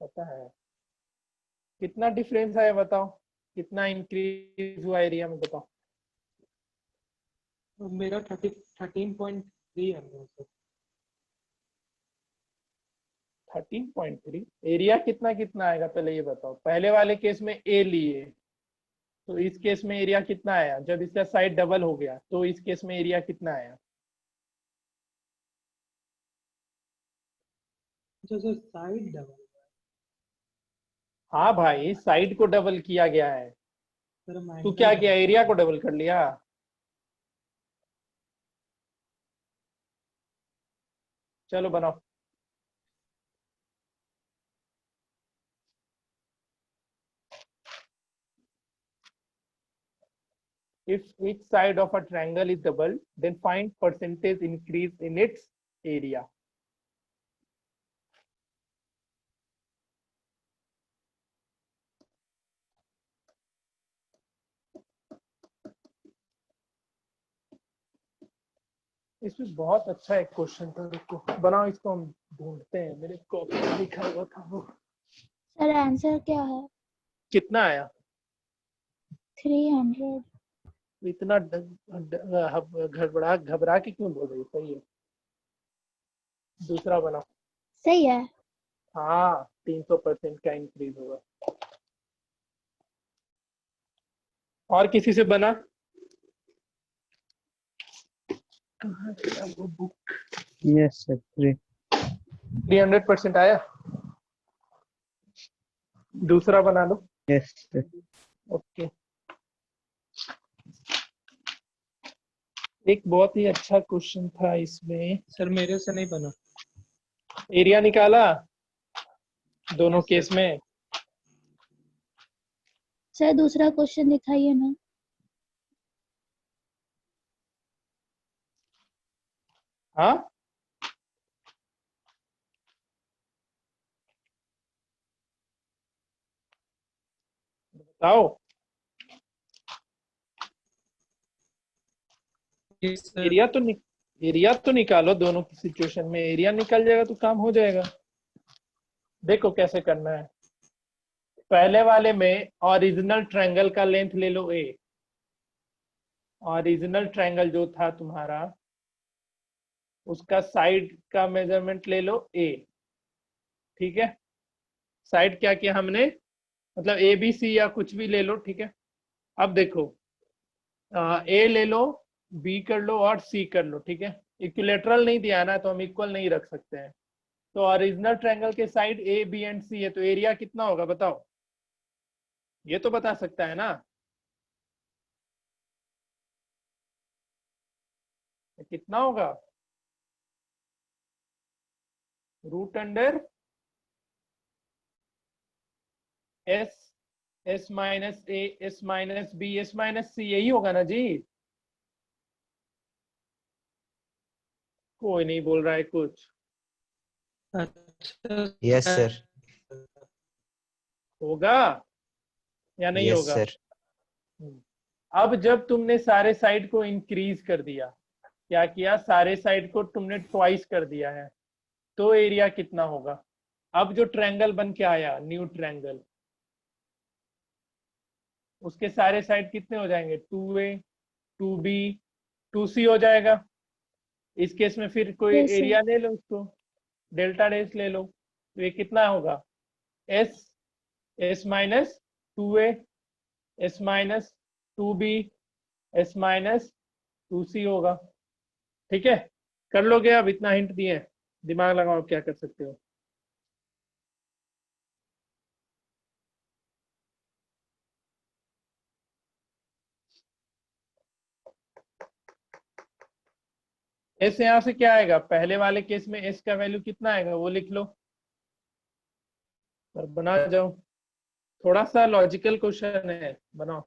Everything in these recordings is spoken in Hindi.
पता है। कितना डिफरेंस है बताओ, कितना इंक्रीज हुआ एरिया में बताओ। मेरा 13.3 है सर। 13.3। एरिया कितना कितना आएगा पहले ये बताओ। पहले वाले केस में ए लिए, तो इस केस में एरिया कितना आया। जब इसका साइड डबल हो गया तो इस केस में एरिया कितना आया। अच्छा सर, साइड डबल। हाँ भाई, साइड को डबल किया गया है। सर हम तू एंगल क्या किया, बना एरिया सकते को हैं। डबल कर लिया। चलो बनाओ। If each side of a triangle is double, then find percentage increase in its area. इसमें बहुत अच्छा एक क्वेश्चन था, रुको बनाओ इसको, हम ढूंढते हैं। मेरे कॉपी में लिखा हुआ था वो। सर आंसर क्या है? कितना आया। 300। इतना घबरा घबरा के क्यों बोल रही है? सही है। दूसरा बनाओ। सही है। हाँ, 300% का इंक्रीज होगा। और किसी से बना। कहाँ गया वो बुक। यस सर 300% आया। दूसरा बना लो। Yes sir. ओके। एक बहुत ही अच्छा क्वेश्चन था इसमें। सर मेरे से नहीं बना। एरिया निकाला दोनों Yes, केस sir. में। सर दूसरा क्वेश्चन दिखाइए ना। हाँ, बताओ। Yes, sir. एरिया तो निकालो दोनों की सिचुएशन में। एरिया निकल जाएगा तो काम हो जाएगा। देखो कैसे करना है। पहले वाले में ओरिजिनल ट्रायंगल का लेंथ ले लो ए। ओरिजिनल ट्रायंगल जो था तुम्हारा, उसका साइड का मेजरमेंट ले लो ए। ठीक है। साइड क्या किया हमने, मतलब ए बी सी या कुछ भी ले लो। ठीक है। अब देखो, ए ले लो, बी कर लो और सी कर लो। ठीक है। इक्विलेटरल नहीं दिया ना, तो हम इक्वल नहीं रख सकते हैं। तो ओरिजिनल ट्रायंगल के साइड ए बी एंड सी है, तो एरिया कितना होगा बताओ। ये तो बता सकता है ना। कितना होगा। Root under S, S minus A, S minus B, S minus C, यही होगा ना जी। कोई नहीं बोल रहा है कुछ। अच्छा यस सर। होगा या नहीं यस होगा। सर। अब जब तुमने सारे साइड को इंक्रीज कर दिया, क्या किया, सारे साइड को तुमने ट्वाइस कर दिया है, तो एरिया कितना होगा। अब जो ट्रायंगल बन के आया, न्यू ट्रायंगल, उसके सारे साइड कितने हो जाएंगे, 2a 2b 2c हो जाएगा। इस केस में फिर कोई यस सर। एरिया ले लो, इसको डेल्टा डेस ले लो, तो ये कितना होगा, S, S minus 2a, S minus 2b, S minus 2c होगा। ठीक है। कर लोगे। अब इतना हिंट दिए, दिमाग लगाओ क्या कर सकते हो। एस यहां से क्या आएगा, पहले वाले केस में एस का वैल्यू कितना आएगा वो लिख लो और बना जाओ। थोड़ा सा लॉजिकल क्वेश्चन है, बनाओ।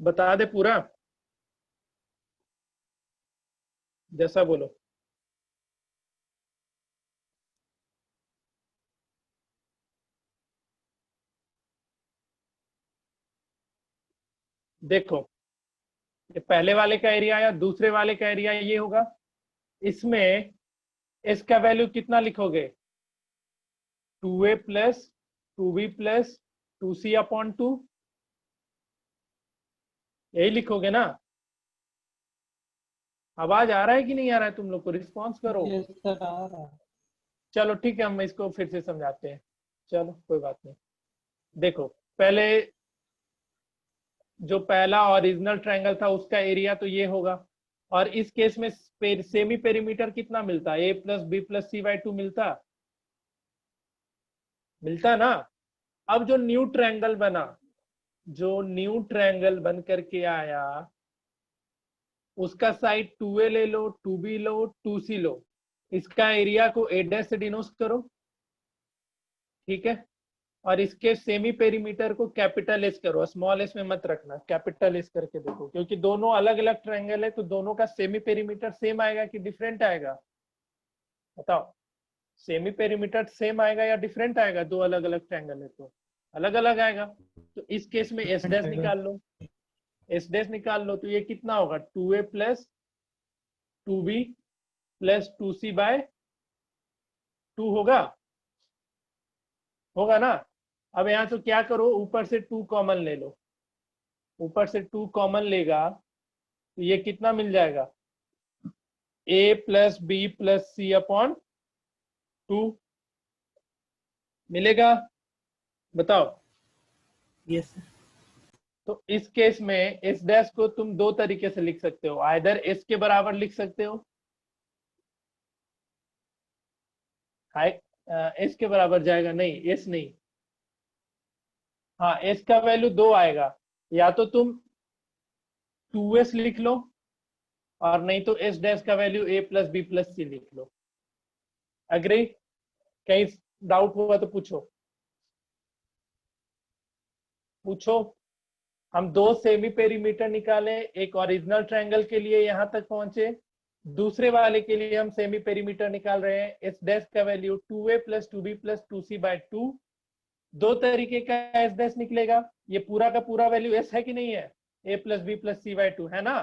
बता दे पूरा, जैसा बोलो। देखो, ये पहले वाले का एरिया या दूसरे वाले का एरिया ये होगा। इसमें इसका वैल्यू कितना लिखोगे? 2a plus 2b plus 2c upon 2, यही लिखोगे ना? आवाज आ रहा है कि नहीं आ रहा है? तुम लोग को रिस्पॉन्स करो। यस सर आ रहा है। चलो ठीक है, हम इसको फिर से समझाते हैं। चलो कोई बात नहीं। देखो, पहले जो पहला ओरिजिनल ट्रायंगल था उसका एरिया तो ये होगा, और इस केस में सेमी पेरीमीटर कितना मिलता? a plus B plus C by 2 मिलता ना। अब जो न्यू ट्रायंगल बना, जो न्यू ट्रायंगल बन करके आया, उसका साइड 2a ले लो, 2b लो, 2c लो, इसका एरिया को a डैश से डिनोट करो, ठीक है। और इसके सेमी पेरीमीटर को कैपिटल एस करो, स्मॉल एस में मत रखना, कैपिटल एस करके देखो, क्योंकि दोनों अलग अलग ट्रायंगल है तो दोनों का सेमी पेरीमीटर सेम आएगा कि डिफरेंट आएगा? बताओ, सेमी पेरीमीटर सेम आएगा या डिफरेंट आएगा? दो अलग अलग ट्रायंगल है तो अलग अलग आएगा। तो इस केस में एस डैश निकाल लो, एस डैश निकाल लो, तो ये कितना होगा? 2a plus 2b plus 2c by 2 होगा ना। अब यहाँ तो क्या करो, ऊपर से 2 कॉमन ले लो, ऊपर से 2 कॉमन लेगा तो ये कितना मिल जाएगा? a plus B plus C upon 2 मिलेगा? बताओ। Yes sir. तो इस केस में एस डैश को तुम दो तरीके से लिख सकते हो, आइदर एस के बराबर लिख सकते हो, एस के बराबर जाएगा नहीं, एस नहीं, हाँ एस का वैल्यू 2 आएगा, या तो तुम 2s लिख लो, और नहीं तो एस डैश का value a plus B plus C लिख लो। अग्री? कहीं डाउट हुआ तो पूछो, पूछो। हम दो सेमी पेरीमीटर निकाले, एक ओरिजिनल ट्रायंगल के लिए यहां तक पहुंचे, दूसरे वाले के लिए हम सेमी पेरीमीटर निकाल रहे हैं। एस डैश का value 2a plus 2b plus 2c by 2, दो तरीके का एस डैश निकलेगा। ये पूरा का पूरा वैल्यू एस है कि नहीं है? a plus B plus C by 2 है ना।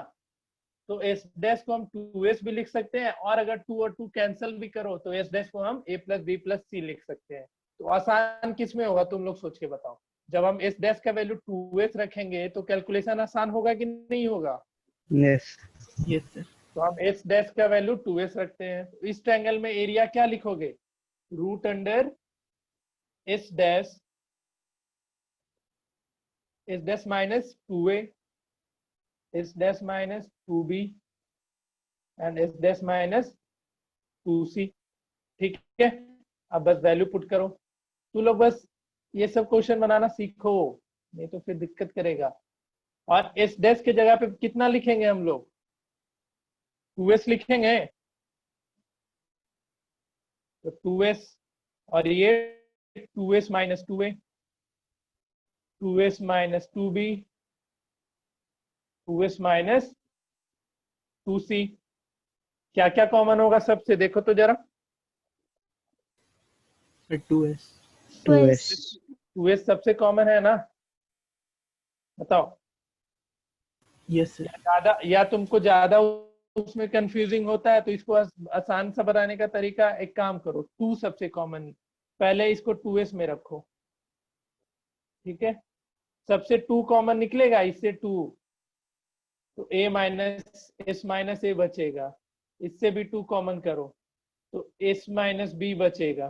तो एस डैश को हम 2s भी लिख सकते हैं, और अगर 2 और 2 कैंसिल भी करो तो एस डैश को हम a plus B plus C लिख सकते हैं। तो आसान किस में होगा तुम लोग सोच के बताओ। जब हम एस डैश का वैल्यू 2s रखेंगे तो कैलकुलेशन आसान होगा कि नहीं होगा? Yes yes sir. तो हम एस डैश का वैल्यू 2s रखते हैं। तो इस ट्रायंगल में एरिया क्या लिखोगे? Root under S dash minus 2a, S dash minus 2b and S dash minus 2c, ठीक है। अब बस वैल्यू पुट करो। तू लोग बस ये सब क्वेश्चन बनाना सीखो, नहीं तो फिर दिक्कत करेगा। और एस डैश के जगह पे कितना लिखेंगे हम लोग? 2s लिखेंगे, तो 2s, और ये 2s minus 2a, 2s minus 2b, 2s minus 2c। क्या क्या कॉमन होगा सबसे? देखो तो जरा। 2s 2s सबसे कॉमन है ना? बताओ। Yes sir. या तुमको ज्यादा उसमें कंफ्यूजिंग होता है तो इसको आसान सा बनाने का तरीका, एक काम करो, 2 सबसे कॉमन, पहले इसको 2s में रखो, ठीक है। सबसे 2 कॉमन निकलेगा इससे 2, तो a माइनस s माइनस ए बचेगा। इससे भी 2 कॉमन करो तो s माइनस बी बचेगा,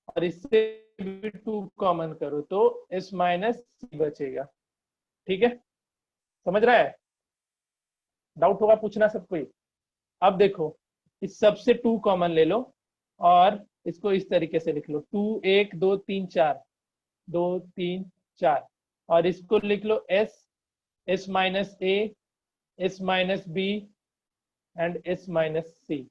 और इससे भी 2 कॉमन करो तो s माइनस सी बचेगा, ठीक है। समझ रहा है? डाउट होगा पूछना सब कोई। अब देखो, इस सबसे 2 कॉमन ले लो और इसको इस तरीके से लिख लो, 2 1 2 3 4, 2 3 4, और इसको लिख लो s minus A, s minus B and s minus C,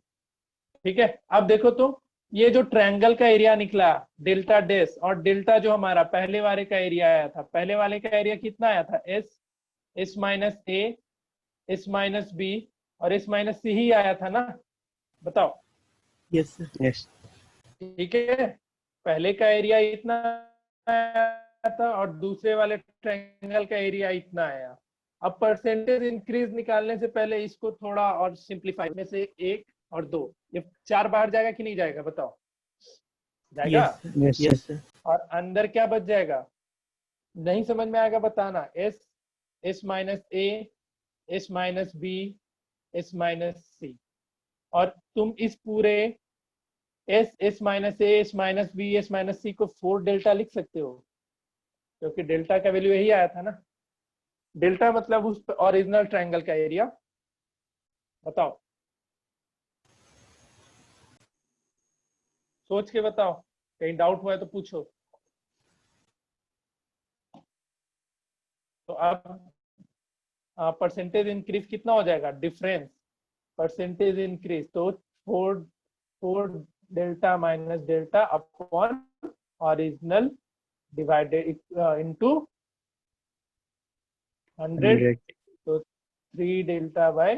ठीक है। अब देखो तो ये जो ट्रायंगल का एरिया निकला डेल्टा डैश, और डेल्टा जो हमारा पहले वाले का एरिया आया था, पहले वाले का एरिया कितना आया था? S minus A, S minus B और एस माइनस सी ही आया था ना, बताओ। Yes, sir. Yes. ठीक है, पहले का एरिया इतना आया था और दूसरे वाले ट्रायंगल का एरिया इतना आया। अब परसेंटेज इंक्रीज निकालने से पहले इसको थोड़ा और सिंप्लीफाई, में से 1 और 2, ये 4 बाहर जाएगा कि नहीं जाएगा, बताओ। जाएगा। Yes, sir. Yes, Yes, sir. और अंदर क्या बच जाएगा, नहीं समझ में आएगा बताना। S, S minus A, S minus B, S minus C. और तुम इस पूरे S, S minus A, S minus B, S minus C को 4 डेल्टा लिख सकते हो, क्योंकि डेल्टा का वैल्यू यही आया था ना। डेल्टा मतलब उस ओरिजिनल ट्रायंगल का एरिया। बताओ, सोच के बताओ, कहीं डाउट हुआ है तो पूछो। तो अब परसेंटेज इंक्रीज कितना हो जाएगा, डिफरेंस परसेंटेज इंक्रीज, तो 4 delta minus delta upon original divided into 100, तो 3 delta by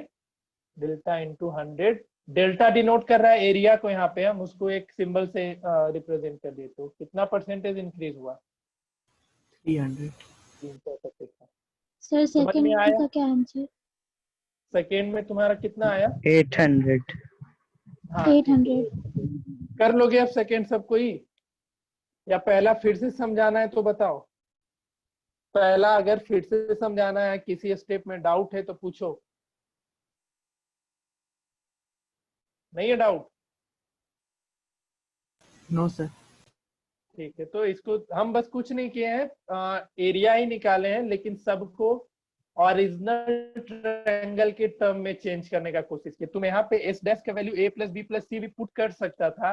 delta into 100। Delta denote कर रहा है एरिया को, यहाँ पे हम उसको एक सिंबल से रिप्रेजेंट कर दिए। तो कितना परसेंटेज इंक्रीज हुआ, 300. 335 का। सर समझ में सेकंड आया? का क्या आंसर? सेकेंड में तुम्हारा कितना आया? 800. हाँ 800. कर लोगे अब सेकेंड सबको ही, या पहला फिर से समझाना है तो बताओ। पहला अगर फिर से समझाना है, किसी स्टेप में डाउट है तो पूछो। नहीं है डाउट? No, sir. ठीक है, तो इसको हम बस कुछ नहीं किए हैं, एरिया ही निकाले हैं, लेकिन सबको ओरिजिनल ट्रायंगल के टर्म में चेंज करने का कोशिश किया। तुम यहाँ पे एस डैश का वैल्यू ए प्लस बी प्लस सी भी पुट कर सकता था,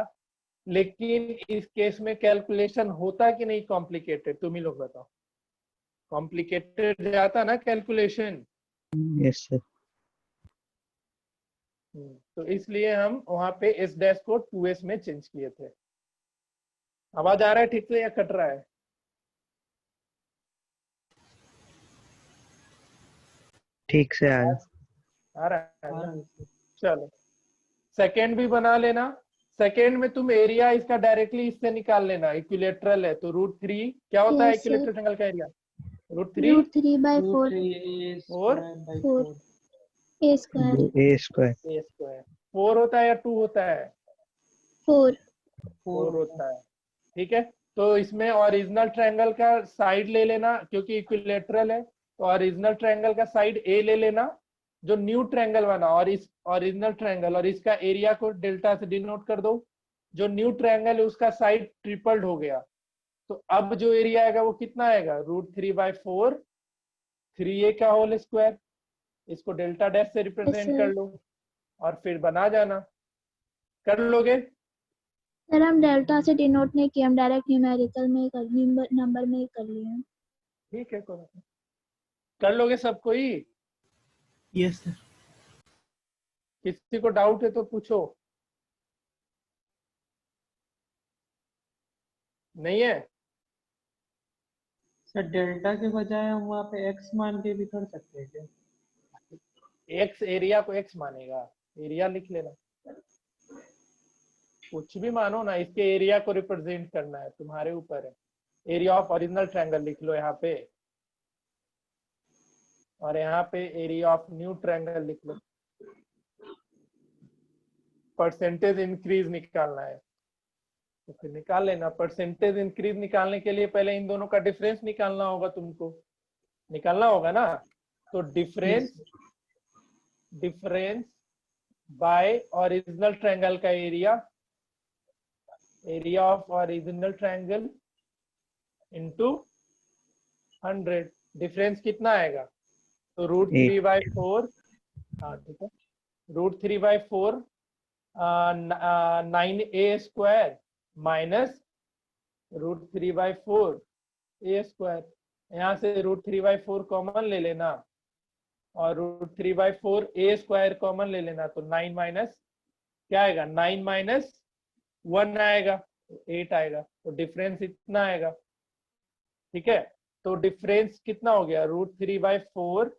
लेकिन इस केस में कैलकुलेशन होता कि नहीं कॉम्प्लिकेटेड, तुम ही लोग बताओ। कॉम्प्लिकेटेड जाता ना कैलकुलेशन। Yes, sir. तो इसलिए हम वहां पे एस डैश को 2s में चेंज किए थे। आवाज आ रहा है ठीक से या कट रहा है? ठीक से आया. आ रहा है ना? चलो सेकेंड भी बना लेना। सेकेंड में तुम एरिया इसका डायरेक्टली इससे निकाल लेना, इक्विलेटरल है तो √3 क्या होता है Yes, sir. इक्विलेटरल ट्रायंगल का एरिया? √3 √3/4 और 4 a square A square. a square. 4 होता है या 2 होता है? 4 4 होता है। ठीक है, तो इसमें ओरिजिनल ट्रायंगल का साइड ले लेना, क्योंकि इक्विलेटरल है तो ओरिजिनल ट्रायंगल का साइड ए ले लेना, जो न्यू ट्रायंगल बना, और इस ओरिजिनल ट्रायंगल और इसका एरिया को डेल्टा से डिनोट कर दो। जो न्यू ट्रायंगल है उसका साइड ट्रिपल्ड हो गया, तो अब जो एरिया आएगा वो कितना आएगा, √3/4 3a का होल स्क्वायर। इसको डेल्टा डैश से रिप्रेजेंट sir. कर लो और फिर बना जाना। कर लोगे? सर हम डेल्टा से डिनोट नहीं किया, हम डायरेक्ट न्यूमेरिकल में कर नंबर में ही कर लिए हैं। ठीक है, कोई बात नहीं। कर लोगे सबको ही? Yes, sir. किसी को डाउट है तो पूछो। नहीं है? सर डेल्टा के बजाय हम वहाँ पे एक्स मान के भी कर सकते हैं क्या? एक्स एरिया को एक्स मानेगा, एरिया लिख लेना। कुछ भी मानो ना, इसके एरिया को रिप्रेजेंट करना है, तुम्हारे ऊपर है। एरिया ऑफ ओरिजिनल ट्रायंगल लिख लो यहाँ पे, और यहाँ पे एरिया ऑफ न्यू ट्रायंगल लिख लो। परसेंटेज इंक्रीज निकालना है तो फिर निकाल लेना। परसेंटेज इंक्रीज निकालने के लिए पहले इन दोनों का डिफरेंस निकालना होगा, तुमको निकालना होगा ना। तो डिफरेंस बाय ओरिजिनल ट्रायंगल का area, area of original triangle into 100। Difference कितना आएगा, तो √3/4, हाँ ठीक है, √3/4 9a square minus √3/4 a square. यहाँ से √3/4 कॉमन ले लेना और √3/4 a स्क्वायर कॉमन ले लेना, तो 9 माइनस क्या आएगा, 9 माइनस 1 आएगा, 8 आएगा, तो डिफरेंस इतना आएगा। ठीक है, तो डिफरेंस कितना हो गया, √3/4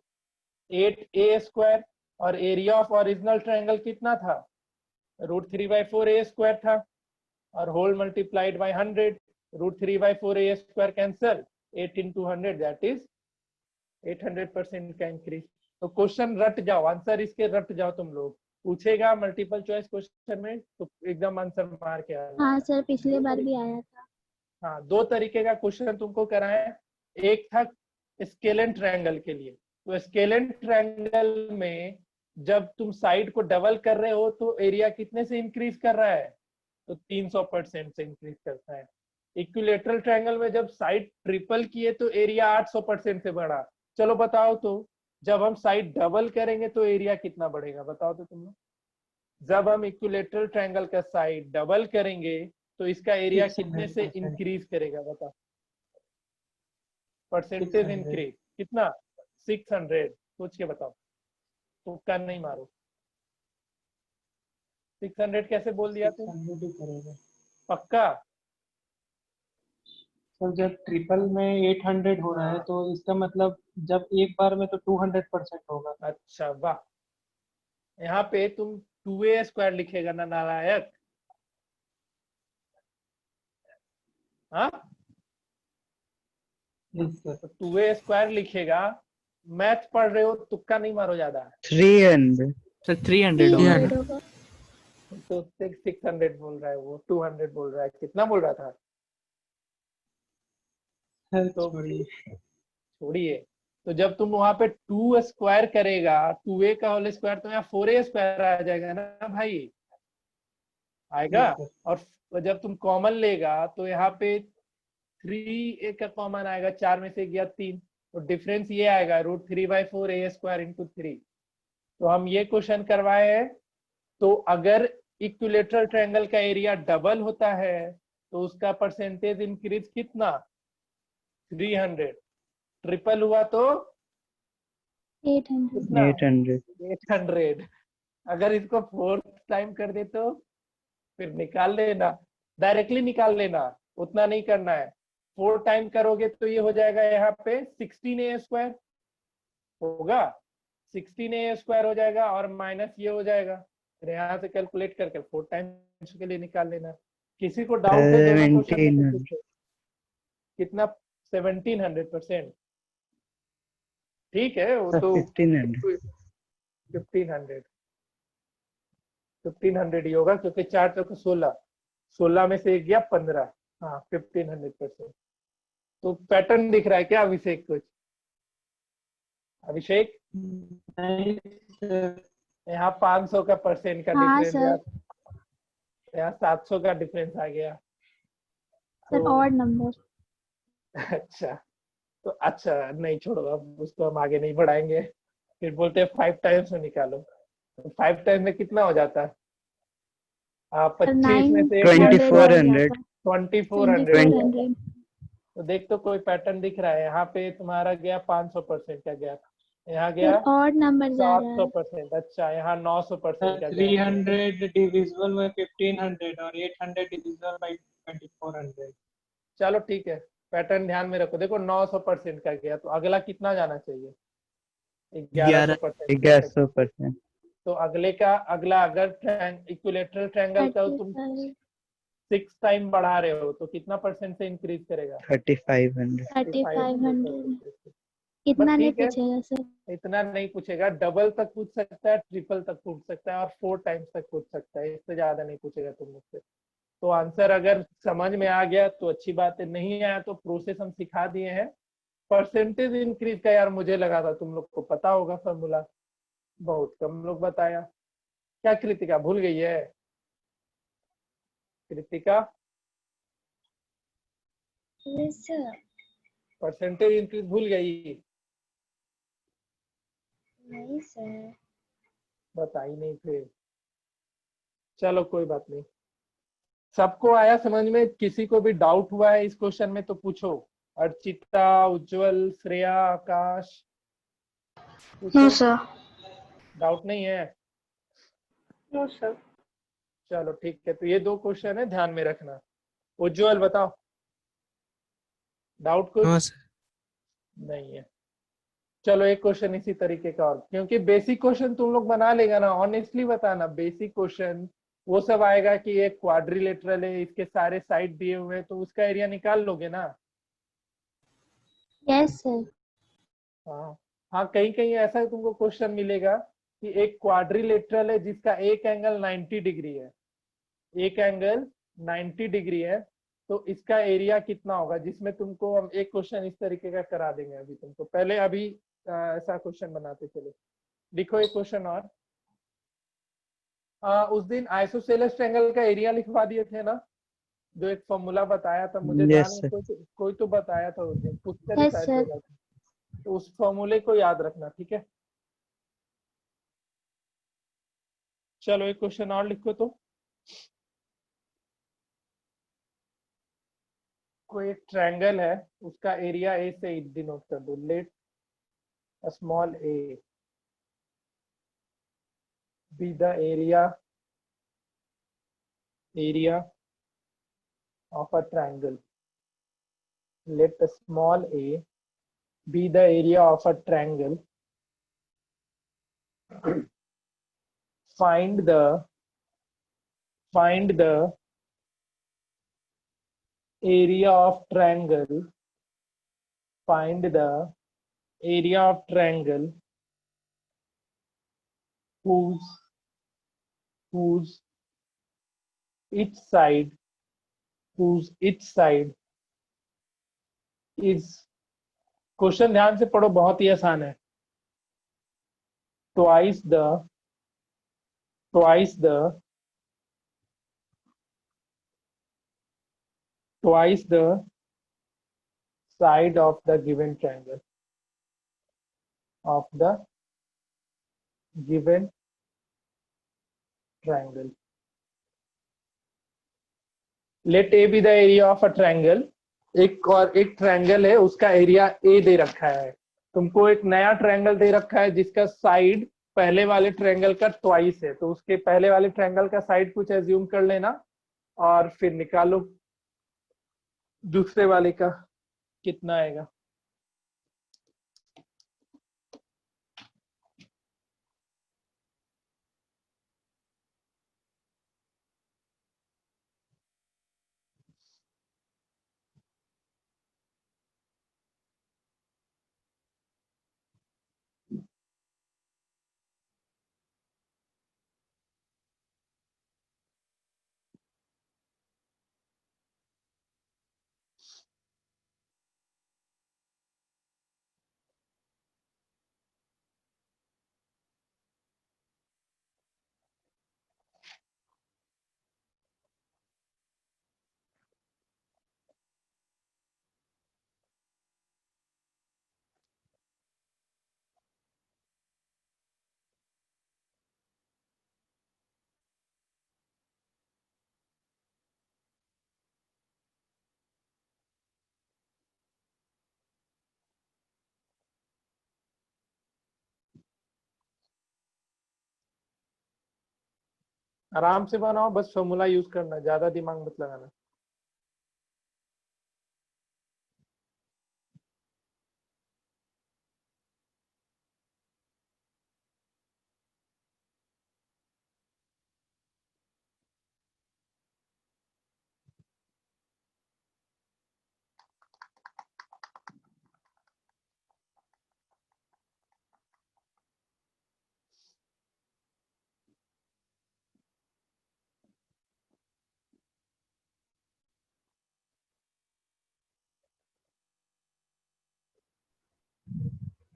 8a² और एरिया ऑफ ओरिजिनल ट्रायंगल कितना था, √3/4a² था और whole multiplied by 100, √3/4a² cancel, 8 into 100 that is 800% का इंक्रीज। तो क्वेश्चन रट जाओ, आंसर इसके रट जाओ, तुम लोग पूछेगा मल्टीपल चॉइस क्वेश्चन में तो एकदम आंसर मार के आना। हाँ सर, पिछले बार भी आया था। हाँ, दो तरीके का क्वेश्चन तुमको कराया, एक था स्केलेन ट्रायंगल के लिए, तो स्केलेन ट्रायंगल में जब तुम साइड को डबल कर रहे हो तो एरिया कितने से इंक्रीज कर रहा है, तो 300% से इंक्रीज करता है। इक्विलेटरल ट्रायंगल में जब साइड ट्रिपल किए तो एरिया 800% से बढ़ा। चलो बताओ तो जब हम साइड डबल करेंगे तो एरिया कितना बढ़ेगा, बताओ तो तुम लोग। जब हम इक्विलेटरल ट्रायंगल का साइड डबल करेंगे तो इसका एरिया कितने से 600%। इंक्रीज करेगा, बताओ। परसेंटेज 600। इंक्रीज कितना, 600। सोच के बताओ, तुक्का नहीं मारो। 600 कैसे बोल दिया तू, 600 ही करेगा पक्का? सर। जब ट्रिपल में 800 हो रहा है तो इसका मतलब जब एक बार में तो 200% होगा। अच्छा वाह, यहाँ पे तुम 2a² लिखेगा ना नालायक, हाँ यस सर। तो 2a² लिखेगा। मैथ पढ़ रहे हो, तुक्का नहीं मारो ज्यादा। 300 सर 300 होगा। 300 होगा। तो 600 बोल रहा है, वो 200 बोल रहा है, कितना बोल रहा था? तो छोड़िए। छोड़िए। तो जब तुम वहां पे 2² करेगा, 2a का होल स्क्वायर तो यहाँ 4a² आ जाएगा ना भाई, आएगा। Yes sir. और जब तुम कॉमन लेगा तो यहाँ पे 3a का कॉमन आएगा, 4 में से गया 3, तो डिफरेंस ये आएगा √3/4a² इंटू 3। तो हम ये क्वेश्चन करवाए हैं। तो अगर इक्विलेटरल ट्रायंगल का एरिया डबल होता है तो उसका परसेंटेज इंक्रीज कितना, 300। ट्रिपल हुआ तो 800। कितना, 800 800। अगर इसको 4th टाइम कर दे तो फिर निकाल लेना, डायरेक्टली निकाल लेना, उतना नहीं करना है। 4 टाइम करोगे तो ये हो जाएगा यहाँ पे 16a² होगा, 16a² हो जाएगा और माइनस ये हो जाएगा। फिर यहाँ से कैलकुलेट करके 4 टाइम्स के लिए निकाल लेना। किसी को डाउट है दोनों क्वेश्चन में तो 1700 पूछो। कितना, 1700%? ठीक है, वो तो 1500 1500 1500 ही होगा, क्योंकि 4 चौके 16, 16 में से एक गया 15। हाँ 1500%। तो पैटर्न दिख रहा है क्या अभिषेक कुछ? अभिषेक, नहीं सर। यहाँ 500 का परसेंट का हाँ डिफरेंस सर। यार, यहाँ 700 का डिफरेंस आ गया। सर तो ऑड नंबर। अच्छा, तो अच्छा नहीं छोड़ो, अब उसको हम आगे नहीं बढ़ाएंगे। फिर बोलते हैं 5 टाइम्स में निकालो, तो 5 टाइम्स में कितना हो जाता है? 25 में से 2400 2400। तो देख तो कोई पैटर्न दिख रहा है, यहाँ पे तुम्हारा गया 500% का गैप, यहाँ गया सर ऑड नंबर जा रहा है। 700%। अच्छा, यहाँ 900% का गैप। 300 डिविजिबल में 1500 और 800 डिविजिबल बाय 2400। चलो ठीक है, पैटर्न ध्यान में रखो। देखो 900% का गया, तो अगला कितना जाना चाहिए, 1100%। 1100%। तो अगला अगर इक्विलेटरल ट्रायंगल का तुम 6 टाइम बढ़ा रहे हो तो कितना परसेंट से इंक्रीज करेगा, 3500 3500। इतना नहीं ठीक है, पूछेगा सर। इतना नहीं पूछेगा। डबल तक पूछ सकता है, ट्रिपल तक पूछ सकता है और 4 टाइम्स तक पूछ सकता है, इससे ज्यादा नहीं पूछेगा तुम मुझसे। तो आंसर अगर समझ में आ गया तो अच्छी बात है, नहीं आया तो प्रोसेस हम सिखा दिए हैं। परसेंटेज इंक्रीज का यार मुझे लगा था तुम लोग को पता होगा फॉर्मूला, बहुत कम लोग बताया। क्या कृतिका भूल गई है? कृतिका, सर परसेंटेज इंक्रीज भूल गई? नहीं सर। बताई नहीं फिर, चलो कोई बात नहीं। सबको आया समझ में? किसी को भी डाउट हुआ है इस क्वेश्चन में तो पूछो। Archita, Ujjwal, Shreya, Akash, no sir. Doubt नहीं है? No sir. चलो ठीक है, तो ये 2 क्वेश्चन है, ध्यान में रखना। उज्जवल बताओ, डाउट कुछ? नहीं है। चलो एक क्वेश्चन इसी तरीके का, और क्योंकि बेसिक क्वेश्चन तुम लोग बना लेगा ना, ऑनेस्टली बताना, बेसिक क्वेश्चन वो सब आएगा कि एक क्वाड्रिलेटरल है, इसके सारे साइड दिए हुए हैं, तो उसका एरिया निकाल लोगे ना। Yes sir. हाँ हाँ, कहीं कहीं ऐसा तुमको क्वेश्चन मिलेगा कि एक क्वाड्रिलेटरल है जिसका एक एंगल 90 डिग्री है, एक एंगल 90 डिग्री है, तो इसका एरिया कितना होगा, जिसमें तुमको हम एक क्वेश्चन इस तरीके का करा देंगे अभी तुमको। पहले अभी ऐसा क्वेश्चन बनाते चलो। लिखो एक क्वेश्चन और। उस दिन आइसोसेलेस ट्रायंगल का एरिया लिखवा दिए थे ना, जो एक फॉर्मूला बताया था, मुझे ध्यान Yes, है, sir. कोई तो बताया था उस दिन, पुष्कर ही यस शायद सर। बोला था। तो उस फॉर्मूले को याद रखना, ठीक है। चलो एक क्वेश्चन और लिखो तो। कोई एक ट्रायंगल है, उसका एरिया ए से डिनोट कर दो। Let small A be the area of a triangle. Let small a be the area of a triangle. Find the area of triangle. Find the area of triangle whose each side is, question ध्यान से पढ़ो, बहुत ही आसान है। twice the side of the given triangle, Let A be the area of a triangle. एक ट्रायंगल है, उसका एरिया ए दे रखा है। तुमको एक नया ट्रायंगल दे रखा है जिसका साइड पहले वाले ट्रायंगल का ट्वाइस है, तो उसके पहले वाले ट्रायंगल का साइड कुछ एज्यूम कर लेना और फिर निकालो दूसरे वाले का कितना आएगा। आराम से बनाओ, बस फॉर्मूला यूज करना, ज्यादा दिमाग मत लगाना।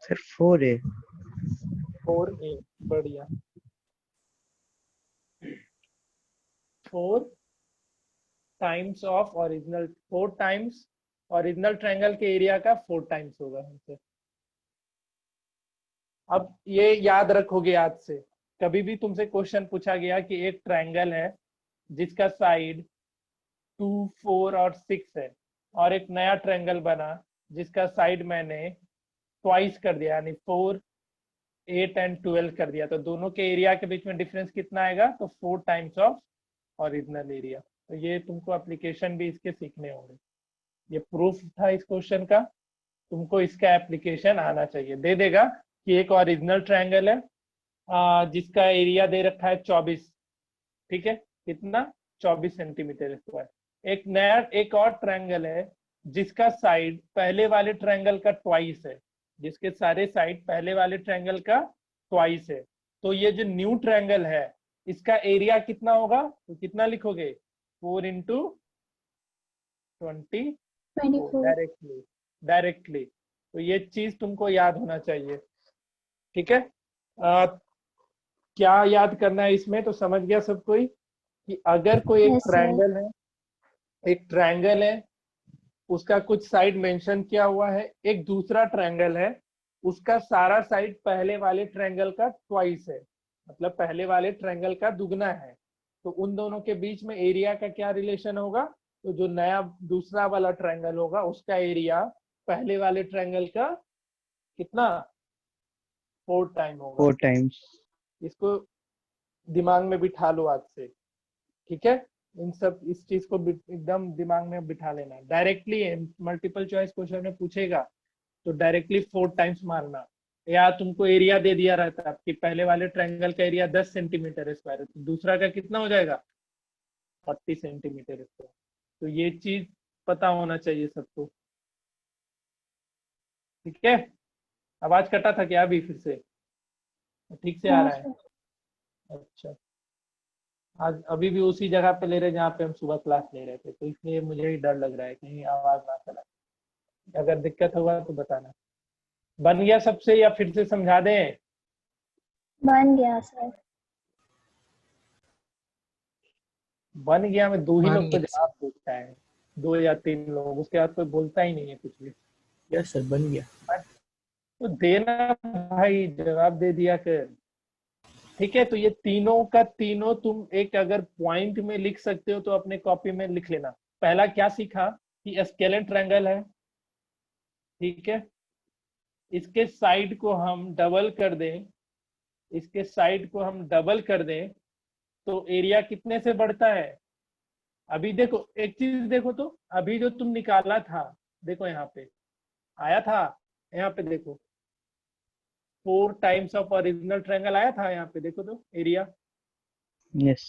Sir, 4A. 4A, बढ़िया। 4 times of original, 4 times original triangle के एरिया का 4 टाइम्स होगा हमसे। अब ये याद रखोगे आज से, कभी भी तुमसे क्वेश्चन पूछा गया कि एक ट्रायंगल है जिसका साइड 2, 4 और 6 है, और एक नया ट्रायंगल बना जिसका साइड मैंने ट्वाइस कर दिया, यानी 4, 8 एंड 12 कर दिया, तो दोनों के एरिया के बीच में डिफरेंस कितना आएगा, तो 4 टाइम्स ऑफ ओरिजिनल एरिया। तो ये तुमको एप्लीकेशन भी इसके सीखने होंगे। ये प्रूफ था इस क्वेश्चन का। तुमको इसका एप्लीकेशन आना चाहिए। दे देगा कि एक ओरिजिनल ट्रायंगल है जिसका एरिया दे रखा है 24, ठीक है, कितना 24 सेंटीमीटर स्क्वायर। एक और ट्रायंगल है जिसका साइड पहले वाले ट्रायंगल का ट्वाइस है, जिसके सारे साइड पहले वाले ट्रायंगल का ट्वाइस है। तो ये जो न्यू ट्रायंगल है इसका एरिया कितना होगा, तो कितना लिखोगे 4 इंटू 20 24। डायरेक्टली। तो ये चीज तुमको याद होना चाहिए, ठीक है। क्या याद करना है इसमें, तो समझ गया सब कोई कि अगर कोई Yes, sir. एक ट्रायंगल है उसका कुछ साइड मेंशन किया हुआ है, एक दूसरा ट्रायंगल है उसका सारा साइड पहले वाले ट्रायंगल का ट्वाइस है, मतलब पहले वाले ट्रायंगल का दुगना है, तो उन दोनों के बीच में एरिया का क्या रिलेशन होगा, तो जो नया दूसरा वाला ट्रायंगल होगा उसका एरिया पहले वाले ट्रायंगल का कितना 4 टाइम होगा। 4 times. इसको दिमाग में बिठा लो आज से, ठीक है। इस चीज को एकदम दिमाग में बिठा लेना। डायरेक्टली मल्टीपल चॉइस क्वेश्चन में पूछेगा तो डायरेक्टली 4 टाइम्स मारना, या तुमको एरिया दे दिया रहता है कि पहले वाले ट्रायंगल का एरिया 10 सेंटीमीटर स्क्वायर है, तो दूसरा का कितना हो जाएगा 40 सेंटीमीटर स्क्वायर। तो ये चीज पता होना चाहिए सबको, ठीक है। आवाज कटा था क्या अभी, फिर से ठीक से आ हाँ रहा है? सर। अच्छा, आज अभी भी उसी जगह पे ले रहे जहाँ पे हम सुबह क्लास ले रहे थे, तो इसलिए मुझे ही डर लग रहा है कहीं आवाज ना चला। अगर दिक्कत होगा तो बताना। बन गया सबसे या फिर से समझा दें? बन गया सर। बन गया में 2 ही बन लोग तो गया जवाब पूछता है, 2 या 3 लोग, उसके बाद कोई बोलता ही नहीं है कुछ भी। यस सर, बन गया। तो देना भाई, जवाब दे दिया कर, ठीक है। तो ये तीनों का तीनों तुम एक अगर पॉइंट में लिख सकते हो तो अपने कॉपी में लिख लेना। पहला क्या सीखा कि स्केलेन ट्रायंगल है, ठीक है, इसके साइड को हम डबल कर दें, इसके साइड को हम डबल कर दें तो एरिया कितने से बढ़ता है। अभी देखो एक चीज देखो, तो अभी जो तुम निकाला था, देखो यहाँ पे आया था, यहाँ पे देखो 4 टाइम्स ऑफ ओरिजिनल ट्रायंगल आया था, यहाँ पे देखो तो एरिया। Yes.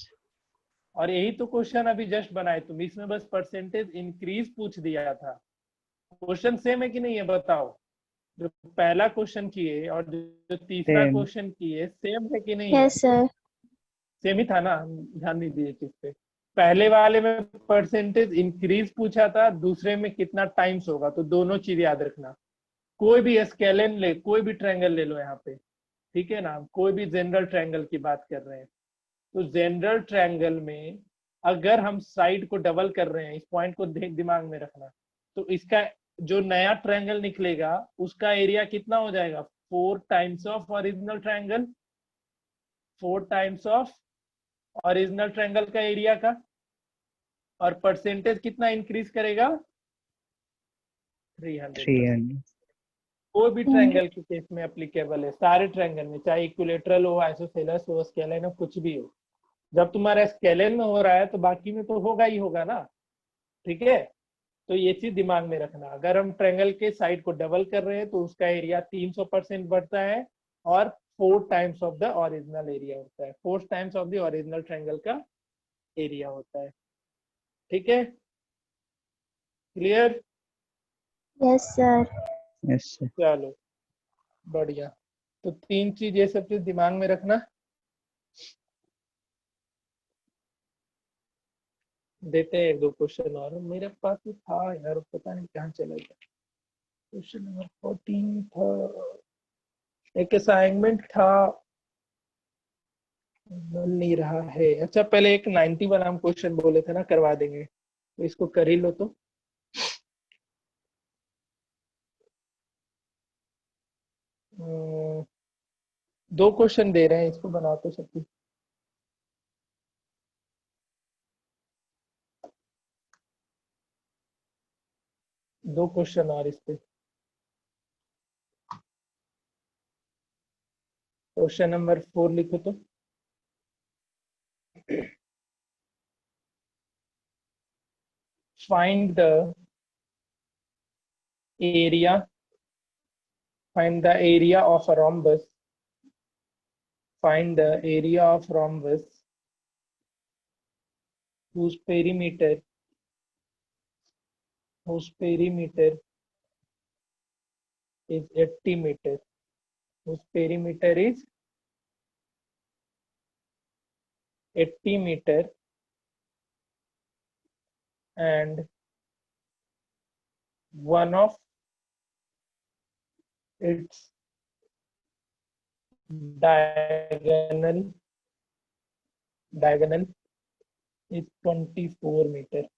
और यही तो क्वेश्चन अभी जस्ट बनाए तुम, इसमें बस परसेंटेज इंक्रीज पूछ दिया था। क्वेश्चन सेम है कि नहीं है बताओ, जो पहला क्वेश्चन किए और जो तीसरा Same. क्वेश्चन किए सेम है कि नहीं है? Yes sir. सेम ही था ना, ध्यान नहीं दिए चीज पे। पहले वाले में परसेंटेज इंक्रीज पूछा था, दूसरे में कितना टाइम्स होगा, तो दोनों चीज याद रखना। कोई भी स्केलेन ले, कोई भी ट्रायंगल ले लो यहाँ पे, ठीक है ना, कोई भी जनरल ट्रायंगल की बात कर रहे हैं, तो जनरल ट्रायंगल में अगर हम साइड को डबल कर रहे हैं, इस पॉइंट को दिमाग में रखना, तो इसका जो नया ट्रायंगल निकलेगा उसका एरिया कितना हो जाएगा 4 times of original triangle, 4 times of original triangle का एरिया का, और परसेंटेज कितना इंक्रीज करेगा 300। 300. कोई भी ट्रायंगल के केस में एप्लीकेबल है, सारे ट्रायंगल में, चाहे इक्विलेटरल हो, आइसोसेलेस हो, स्केलेन हो, कुछ भी हो। जब तुम्हारा स्केलेन में हो रहा है तो बाकी में तो होगा ही होगा ना, ठीक है। तो ये चीज दिमाग में रखना, अगर हम ट्रायंगल के साइड को डबल कर रहे हैं तो उसका एरिया 300% बढ़ता है, और 4 times of the original area होता है, 4 times of the original triangle का एरिया होता है, ठीक है। Clear? Yes sir. Yes, sir. चलो बढ़िया। तो 3 चीज, ये सब चीज दिमाग में रखना। देते हैं 1-2 क्वेश्चन और, मेरे पास भी था यार, पता नहीं कहाँ चला गया। क्वेश्चन नंबर 14 था, एक असाइनमेंट था, बन नहीं रहा है। अच्छा पहले एक 90 वाला हम क्वेश्चन बोले थे ना करवा देंगे, तो इसको कर ही लो। तो अम, 2 क्वेश्चन दे रहे हैं, इसको बनाओ तो सब। 2 क्वेश्चन और इस पे। क्वेश्चन नंबर 4 लिखो तो। Find the area Find the area of a rhombus. Find the area of rhombus whose perimeter is 80 meter. Whose perimeter is 80 meter and one of its diagonal is 24 metre.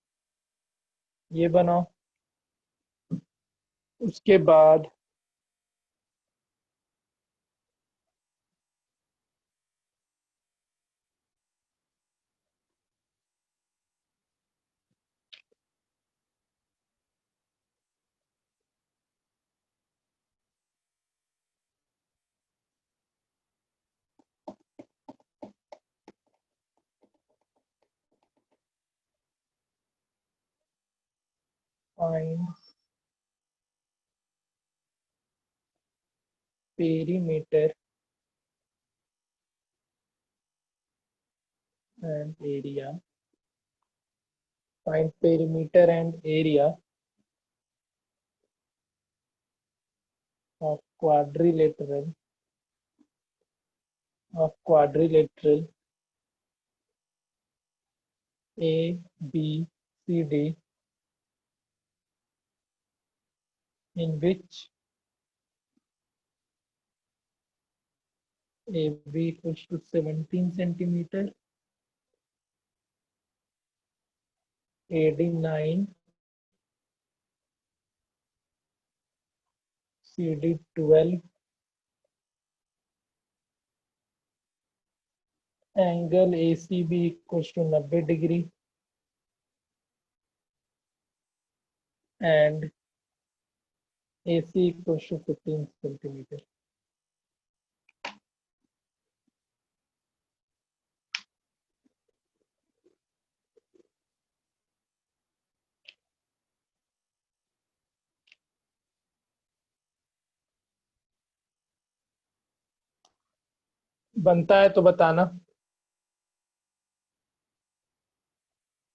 ये बनाओ. उसके बाद find perimeter and area. Find perimeter and area of quadrilateral A, B, C, D in which AB equals to 17 centimeter, AD 9, CD 12, angle ACB equals to 90 degree and AC equals to 15 centimeter. बनता है तो बताना.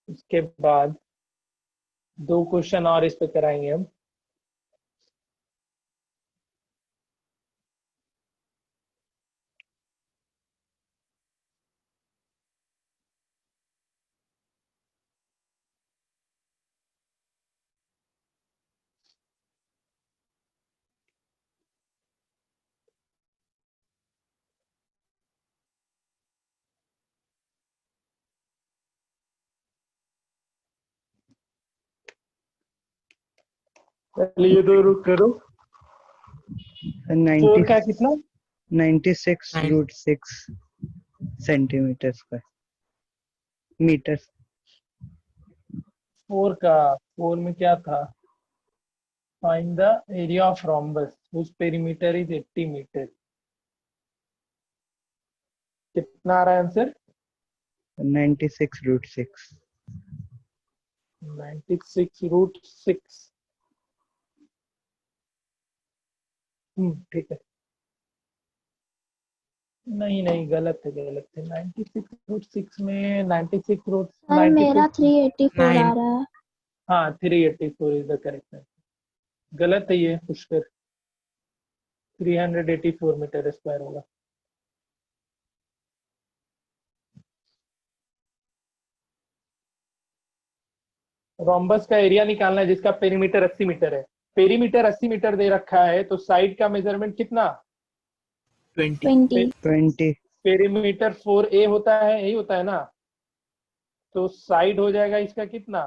उसके बाद 2 क्वेश्चन और इस पे कराएंगे हम. चलिए 2 रुक करो. 4 का कितना? 96√6 सेंटीमीटर स्क्वायर मीटर. 4 में क्या था? Find the area of rhombus whose perimeter is 80 meter. कितना आ रहा है आंसर? 96√6. 96√6. ठीक है. नहीं गलत है. 96√6 में 96 सर मेरा 384 आ 9. रहा है. हाँ 384 इज द करेक्ट आंसर. गलत है ये पुष्कर. 384 मीटर स्क्वायर होगा. रोम्बस का एरिया निकालना है जिसका पेरीमीटर 80 मीटर है. पेरीमीटर 80 मीटर दे रखा है तो साइड का मेजरमेंट कितना? 20. पेरीमीटर 4A होता है, यही होता है ना. तो साइड हो जाएगा इसका कितना?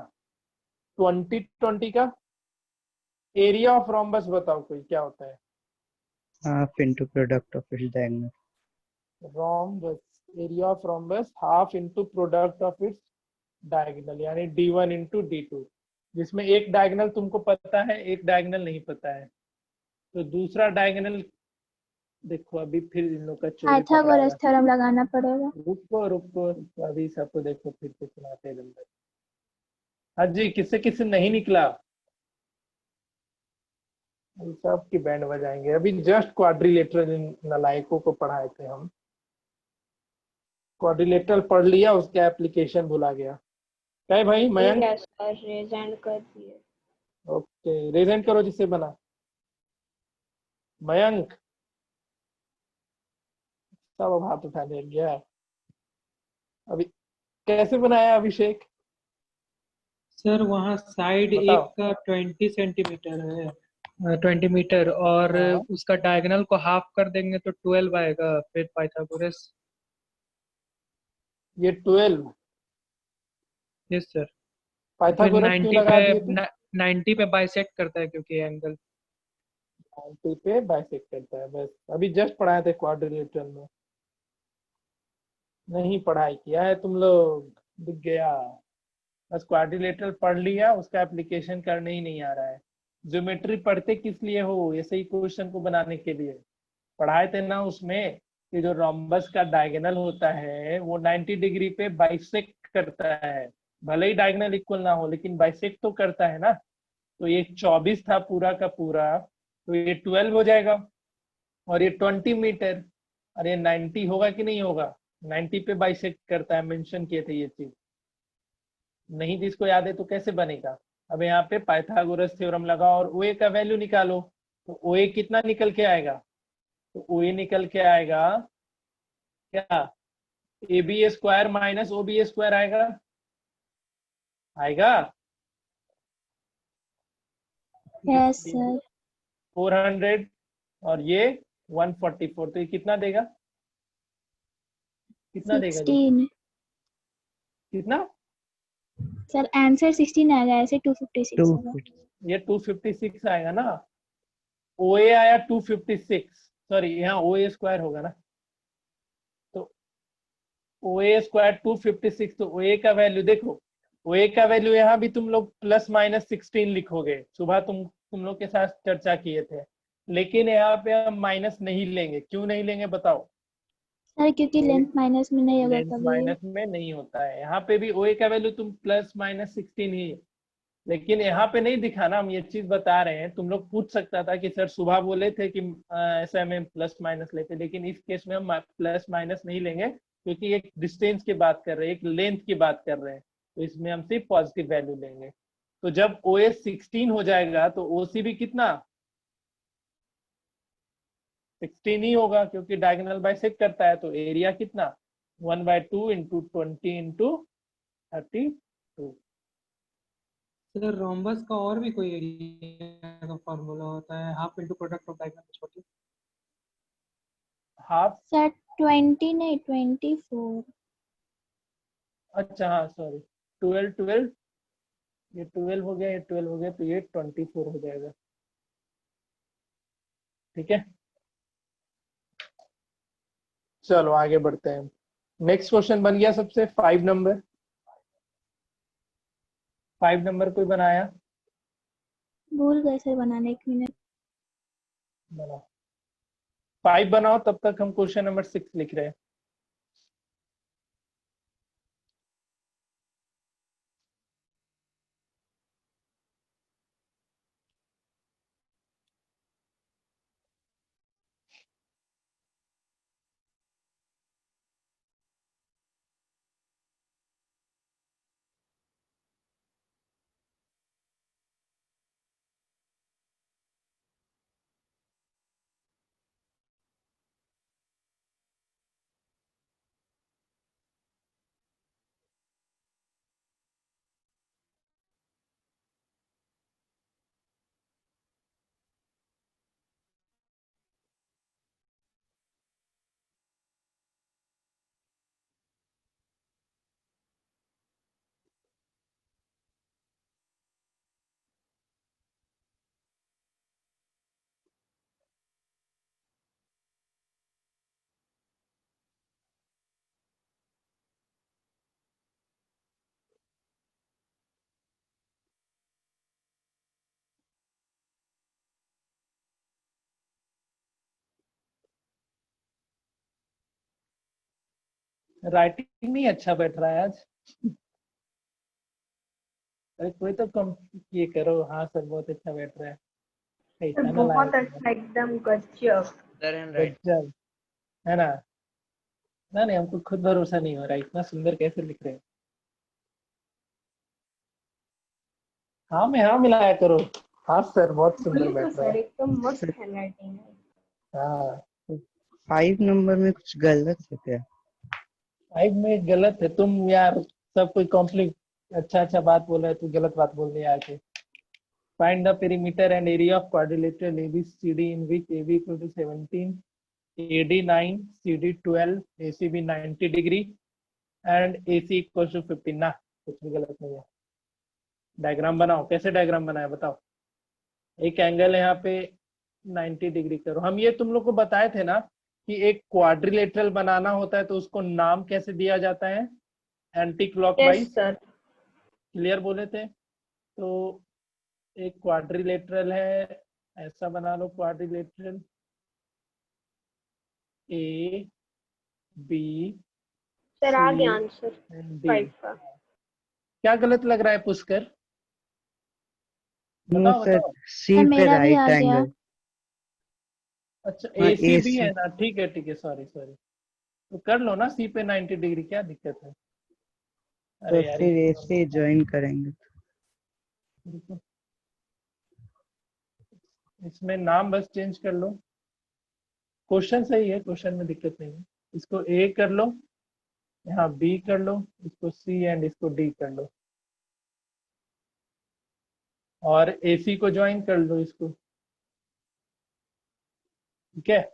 20 का. एरिया ऑफ रोम्बस बताओ कोई क्या होता है? Half into product of its diagonal. Rhombus area of rhombus half into product of its diagonal यानी D1 इंटू D2, जिसमें एक डायगोनल तुमको पता है, एक डायगोनल नहीं पता है. तो दूसरा डायगोनल देखो अभी फिर इन लोग का चोरी पाइथागोरस थ्योरम लगाना पड़ेगा. रुको अभी सबको देखो फिर से सुनाते हैं नंबर. हाँ जी, किससे नहीं निकला? सब की बैंड बजाएंगे। अभी जस्ट क्वाड्रिलेटरल इन नालायकों को पढ़ाए थे हम। क्वाड्रिलेटरल पढ़ लिया, उसके एप्लीकेशन भुला गया। क्या है भाई ठीक मयंक? है सर, रेजेंड कर दिए। ओके, रेजेंट करो जिससे बना। मयंक सब अब हाथ उठाने लग गया। अभी कैसे बनाया अभिषेक? सर वहाँ साइड एक बताओ। का 20 सेंटीमीटर है, 20 मीटर, और हाँ, उसका डायगोनल को हाफ कर देंगे तो 12 आएगा, फिर पाइथागोरस। ये 12 यस सर। फिर पाइथागोरस क्यों 90 लगा पे दिए थे? 90 पे बाइसेक्ट करता है क्योंकि एंगल। 90 पे बाइसेक्ट करता है, बस अभी जस्ट पढ़ाए थे क्वाड्रिलेटरल में। नहीं पढ़ाई किया है तुम लोग, दिख गया। बस क्वाड्रिलेटरल पढ़ लिया, उसका एप्लीकेशन करने ही नहीं आ रहा है। ज्योमेट्री पढ़ते किस लिए हो? ऐसे ही क्वेश्चन को बनाने के लिए पढ़ाए थे ना उसमें कि जो रोम्बस का डायगोनल होता है वो 90 डिग्री पे बाइसेक्ट करता है। भले ही डायगोनल इक्वल ना हो लेकिन बाइसेक्ट तो करता है ना। तो ये 24 था पूरा का पूरा, तो ये 12 हो जाएगा। और ये 20 मीटर, और ये 90 होगा कि नहीं होगा? 90 पे बाइसेक्ट करता है, मेंशन किए थे ये चीज। नहीं जिसको याद है तो कैसे बनेगा? अब यहाँ पे पाइथागोरस थ्योरम लगाओ और OA का वैल्यू निकालो। तो OA कितना निकल के आएगा? तो OA निकल के आएगा क्या? AB square minus OB square आएगा। आएगा यस सर। 400 और ये 144, तो ये कितना देगा? कितना देगा जी? 16 कितना? सर, आंसर 16 आएगा, ऐसे 256 2 होगा। फीट ये 256 आएगा ना। OA आया 256, सॉरी यहाँ OA स्क्वायर होगा ना। तो OA स्क्वायर 256, तो OA का वैल्यू देखो। OA का वैल्यू यहाँ भी तुम लोग +-16 लिखोगे, सुबह तुम लोग के साथ चर्चा किए थे। लेकिन यहाँ पे हम माइनस नहीं लेंगे। क्यों नहीं लेंगे बताओ? सर क्योंकि लेंथ माइनस में नहीं होगा लेंथ कभी। माइनस में नहीं होता है। यहाँ पे भी OA का वैल्यू तुम +-16 ही, लेकिन यहाँ पे नहीं दिखा ना, हम ये चीज बता रहे हैं। तुम लोग पूछ सकता था कि सर सुबह बोले थे कि ऐसा में प्लस माइनस लेते, लेकिन इस केस में हम प्लस माइनस नहीं लेंगे क्योंकि एक डिस्टेंस की बात कर रहे हैं, एक लेंथ की बात कर रहे हैं। तो इसमें हम सिर्फ पॉजिटिव वैल्यू लेंगे। तो जब OS 16 हो जाएगा तो OC भी कितना? 16 ही होगा क्योंकि डायगोनल बाइसेक्ट करता है। तो एरिया कितना? 1/2 इंटू 20 इंटू 32। सर रोम्बस का और भी कोई एरिया का फॉर्मूला होता है, half into product of diagonal छोटे। हाफ? सर 20 नहीं, 24। अच्छा हाँ सॉरी, 12 ये 12 हो गया, ये 12 हो गया, तो ये 24 हो जाएगा। ठीक है, चलो आगे बढ़ते हैं। नेक्स्ट क्वेश्चन बन गया सबसे 5 नंबर। 5 नंबर कोई बनाया? भूल गए सर बनाने, 1 मिनट। बनाओ। 5 बनाओ, तब तक हम क्वेश्चन नंबर 6 लिख रहे हैं। राइटिंग नहीं अच्छा बैठ रहा है आज। अरे कोई तो कम ये करो। हाँ सर बहुत अच्छा बैठ रहा है। इतना बहुत नालायक अच्छा एकदम गजब। सर हैंड राइट गजब है ना। ना नहीं, हमको खुद भरोसा नहीं हो रहा, इतना सुंदर कैसे लिख रहे हैं। हाँ में हाँ मिलाया करो। हाँ सर, बहुत सुंदर वही तो बैठ रहा सर, है। एकदम मस्त सर हैंडराइटिंग है। हाँ 5 नंबर में कुछ गलत है क्या? 5 में गलत है तुम यार। सब कोई कॉम्प्लीट अच्छा अच्छा बात बोल रहा है, तू गलत बात बोल रही है आके। Find the perimeter and area of quadrilateral ABCD in which AB equal to 17, AD 9, CD 12, ACB 90 degree and AC equals to 15 ना, कुछ भी गलत नहीं है। डायग्राम बनाओ, कैसे डायग्राम बनाए बताओ। एक एंगल है यहाँ पे 90 डिग्री करो। हम ये तुम लोग को बताए थे ना कि एक क्वाड्रिलेटरल बनाना होता है तो उसको नाम कैसे दिया जाता है, anti clockwise. Yes sir. Clear बोले थे। तो एक क्वाड्रिलेटरल है, ऐसा बना लो क्वाड्रिलेटरल ए बी सर आ गया सी आंसर एंड डी। 5 का। क्या गलत लग रहा है पुष्कर? नो बताओ सर, बताओ। सी पे मेरा भी आ राइट गया। एंगल। अच्छा हाँ ए सी भी AC। है ना, ठीक है सॉरी सॉरी। तो कर लो ना सी पे 90 डिग्री, क्या दिक्कत है। तो अरे यार फिर ये AC ज्वाइन करेंगे। रुको, इसमें नाम बस चेंज कर लो। क्वेश्चन सही है, क्वेश्चन में दिक्कत नहीं है। इसको ए कर लो, यहाँ बी कर लो, इसको सी एंड इसको डी कर लो, और एसी को ज्वाइन कर लो इसको। ठीक है।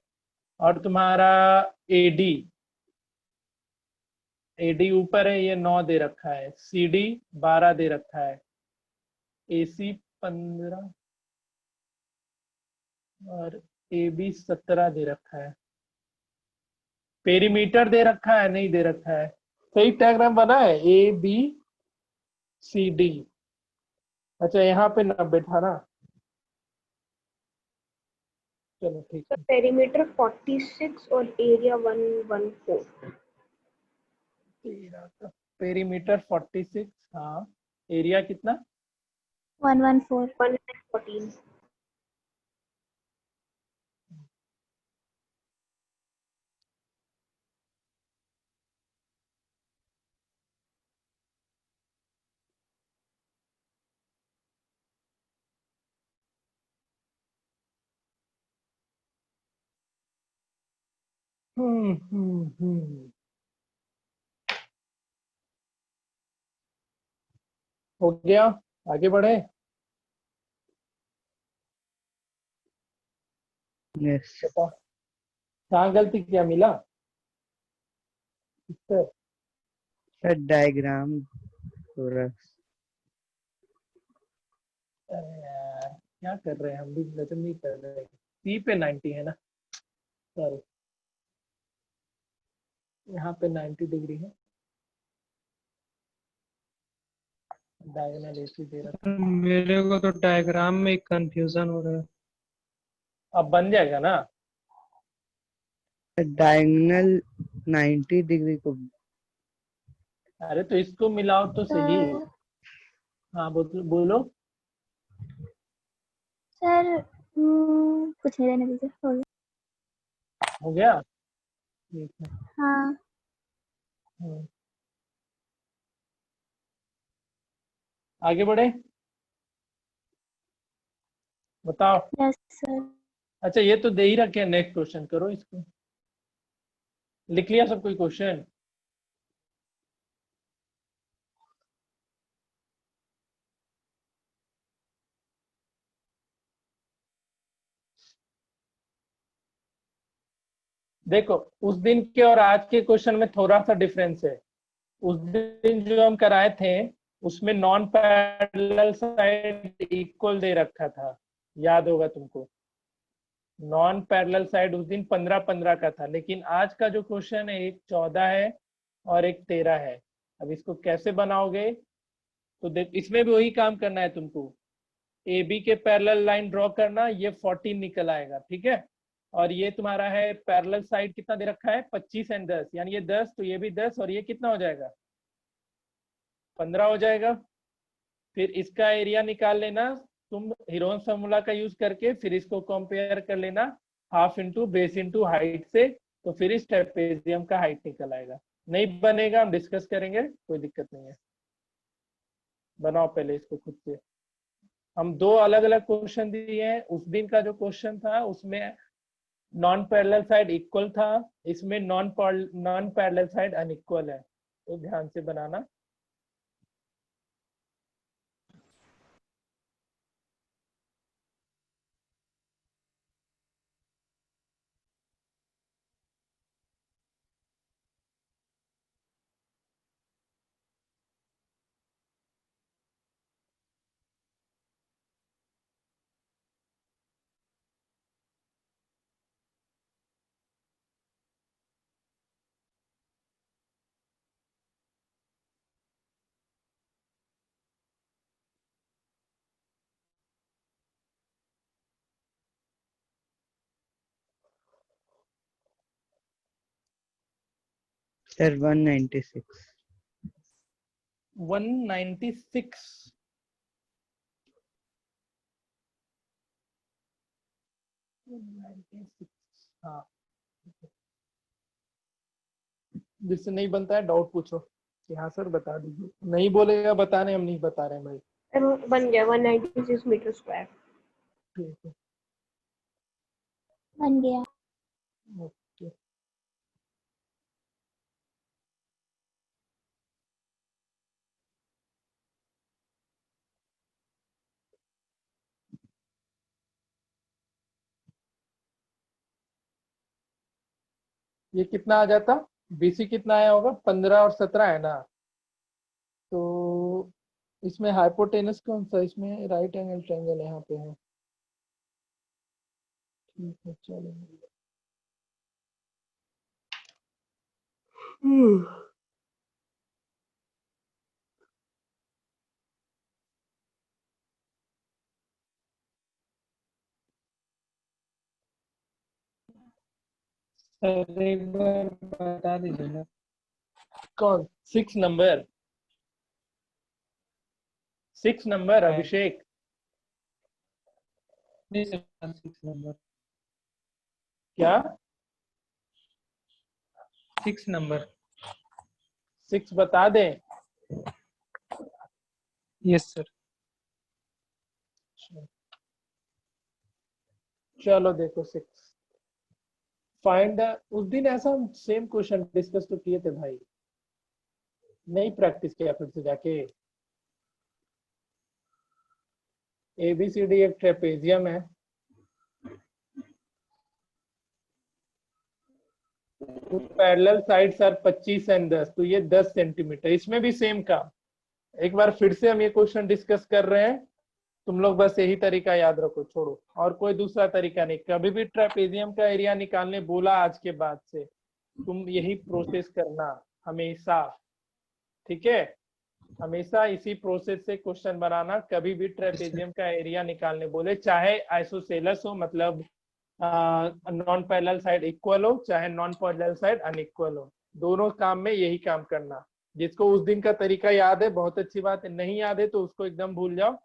और तुम्हारा एडी, एडी ऊपर है, ये 9 दे रखा है, सीडी 12 दे रखा है, एसी 15 और एबी 17 दे रखा है। पेरीमीटर दे रखा है नहीं दे रखा है। सही डायग्राम बना है ए बी सी डी। अच्छा यहाँ पे 90 था ना, चलो ठीक सर है। पेरीमीटर 46 और एरिया 114। पेरीमीटर 46, हाँ। एरिया कितना? 114। 114। हम्म। हो गया, आगे बढ़े। यस बताओ कहाँ गलती किया मिला इससे? सर, डायग्राम थोड़ा। अरे यार क्या कर रहे हैं, हम भी नजर नहीं कर रहे। सी पे 90 है ना, सॉरी, यहाँ पे 90 डिग्री है। डायगोनल एसी दे रखा है। मेरे को तो डायग्राम में कंफ्यूजन हो रहा है। अब बन जाएगा ना। डायगोनल 90 डिग्री को। अरे तो इसको मिलाओ तो सही। सर हाँ बोलो बोलो। सर कुछ नहीं, रहने दीजिए, हो गया। हो गया, ठीक है। हाँ हम्म, आगे बढ़े, बताओ। Yes sir. अच्छा ये तो दे ही रखे हैं, नेक्स्ट क्वेश्चन करो इसको। लिख लिया सब कोई क्वेश्चन? देखो उस दिन के और आज के क्वेश्चन में थोड़ा सा डिफरेंस है। उस दिन जो हम कराए थे उसमें नॉन पैरेलल साइड इक्वल दे रखा था, याद होगा तुमको। नॉन पैरेलल साइड उस दिन 15-15 का था, लेकिन आज का जो क्वेश्चन है एक 14 है और एक 13 है। अब इसको कैसे बनाओगे? तो देख इसमें भी वही काम करना है तुमको। ए बी के पैरेलल लाइन ड्रॉ करना, ये 14 निकल आएगा, ठीक है। और ये तुम्हारा है पैरेलल साइड कितना दे रखा है, 25 एंड 10, यानी ये 10 तो ये भी 10 और ये कितना हो जाएगा, 15 हो जाएगा। फिर इसका एरिया निकाल लेना, तुम हीरोन्स फार्मूला का यूज करके फिर इसको कंपेयर कर लेना half into base into height से, तो फिर इस ट्रेपेजियम का हाइट निकल आएगा। नहीं बनेगा हम डिस्कस करेंगे, कोई दिक्कत नहीं है। बनाओ पहले इसको खुद से। हम दो अलग अलग क्वेश्चन दिए हैं। उस दिन का जो क्वेश्चन था उसमें नॉन पैरेलल साइड इक्वल था, इसमें नॉन पैरेलल साइड अनइक्वल है, तो ध्यान से बनाना। सर 196। 196 हाँ, जिससे नहीं बनता है डाउट पूछो कि हाँ सर बता दीजिए। नहीं बोलेगा बताने, हम नहीं बता रहे हैं भाई। सर बन गया 196 मीटर स्क्वायर। ठीक है, बन गया। ओके। ये कितना आ जाता? बीसी कितना आया होगा? 15 और 17 है ना? तो इसमें हाइपोटेनस कौन सा? इसमें राइट एंगल ट्रायंगल यहाँ पे है। ठीक है चलो। सर एक बार बता दीजिए ना। कौन 6 नंबर? 6 नंबर अभिषेक? नहीं सर 6 नंबर। क्या 6 नंबर? 6 बता दें? Yes sir. चलो देखो 6 फाइंड द। उस दिन ऐसा हम सेम क्वेश्चन डिस्कस तो किए थे भाई, नहीं प्रैक्टिस किया फिर से जाके। ABCD एक ट्रेपेजियम है, पैरेलल साइड्स आर 25 एंड 10, तो ये 10 सेंटीमीटर। इसमें भी सेम काम। एक बार फिर से हम ये क्वेश्चन डिस्कस कर रहे हैं, तुम लोग बस यही तरीका याद रखो, छोड़ो और कोई दूसरा तरीका नहीं। कभी भी ट्रेपेजियम का एरिया निकालने बोला आज के बाद से, तुम यही प्रोसेस करना हमेशा, ठीक है? हमेशा इसी प्रोसेस से क्वेश्चन बनाना। कभी भी ट्रेपेजियम का एरिया निकालने बोले, चाहे आइसोसेलस हो, मतलब नॉन पैरेलल साइड इक्वल हो, चाहे नॉन पैरेलल साइड अनइक्वल हो, दोनों काम में यही काम करना। जिसको उस दिन का तरीका याद है बहुत अच्छी बात है, नहीं याद है तो उसको एकदम भूल जाओ।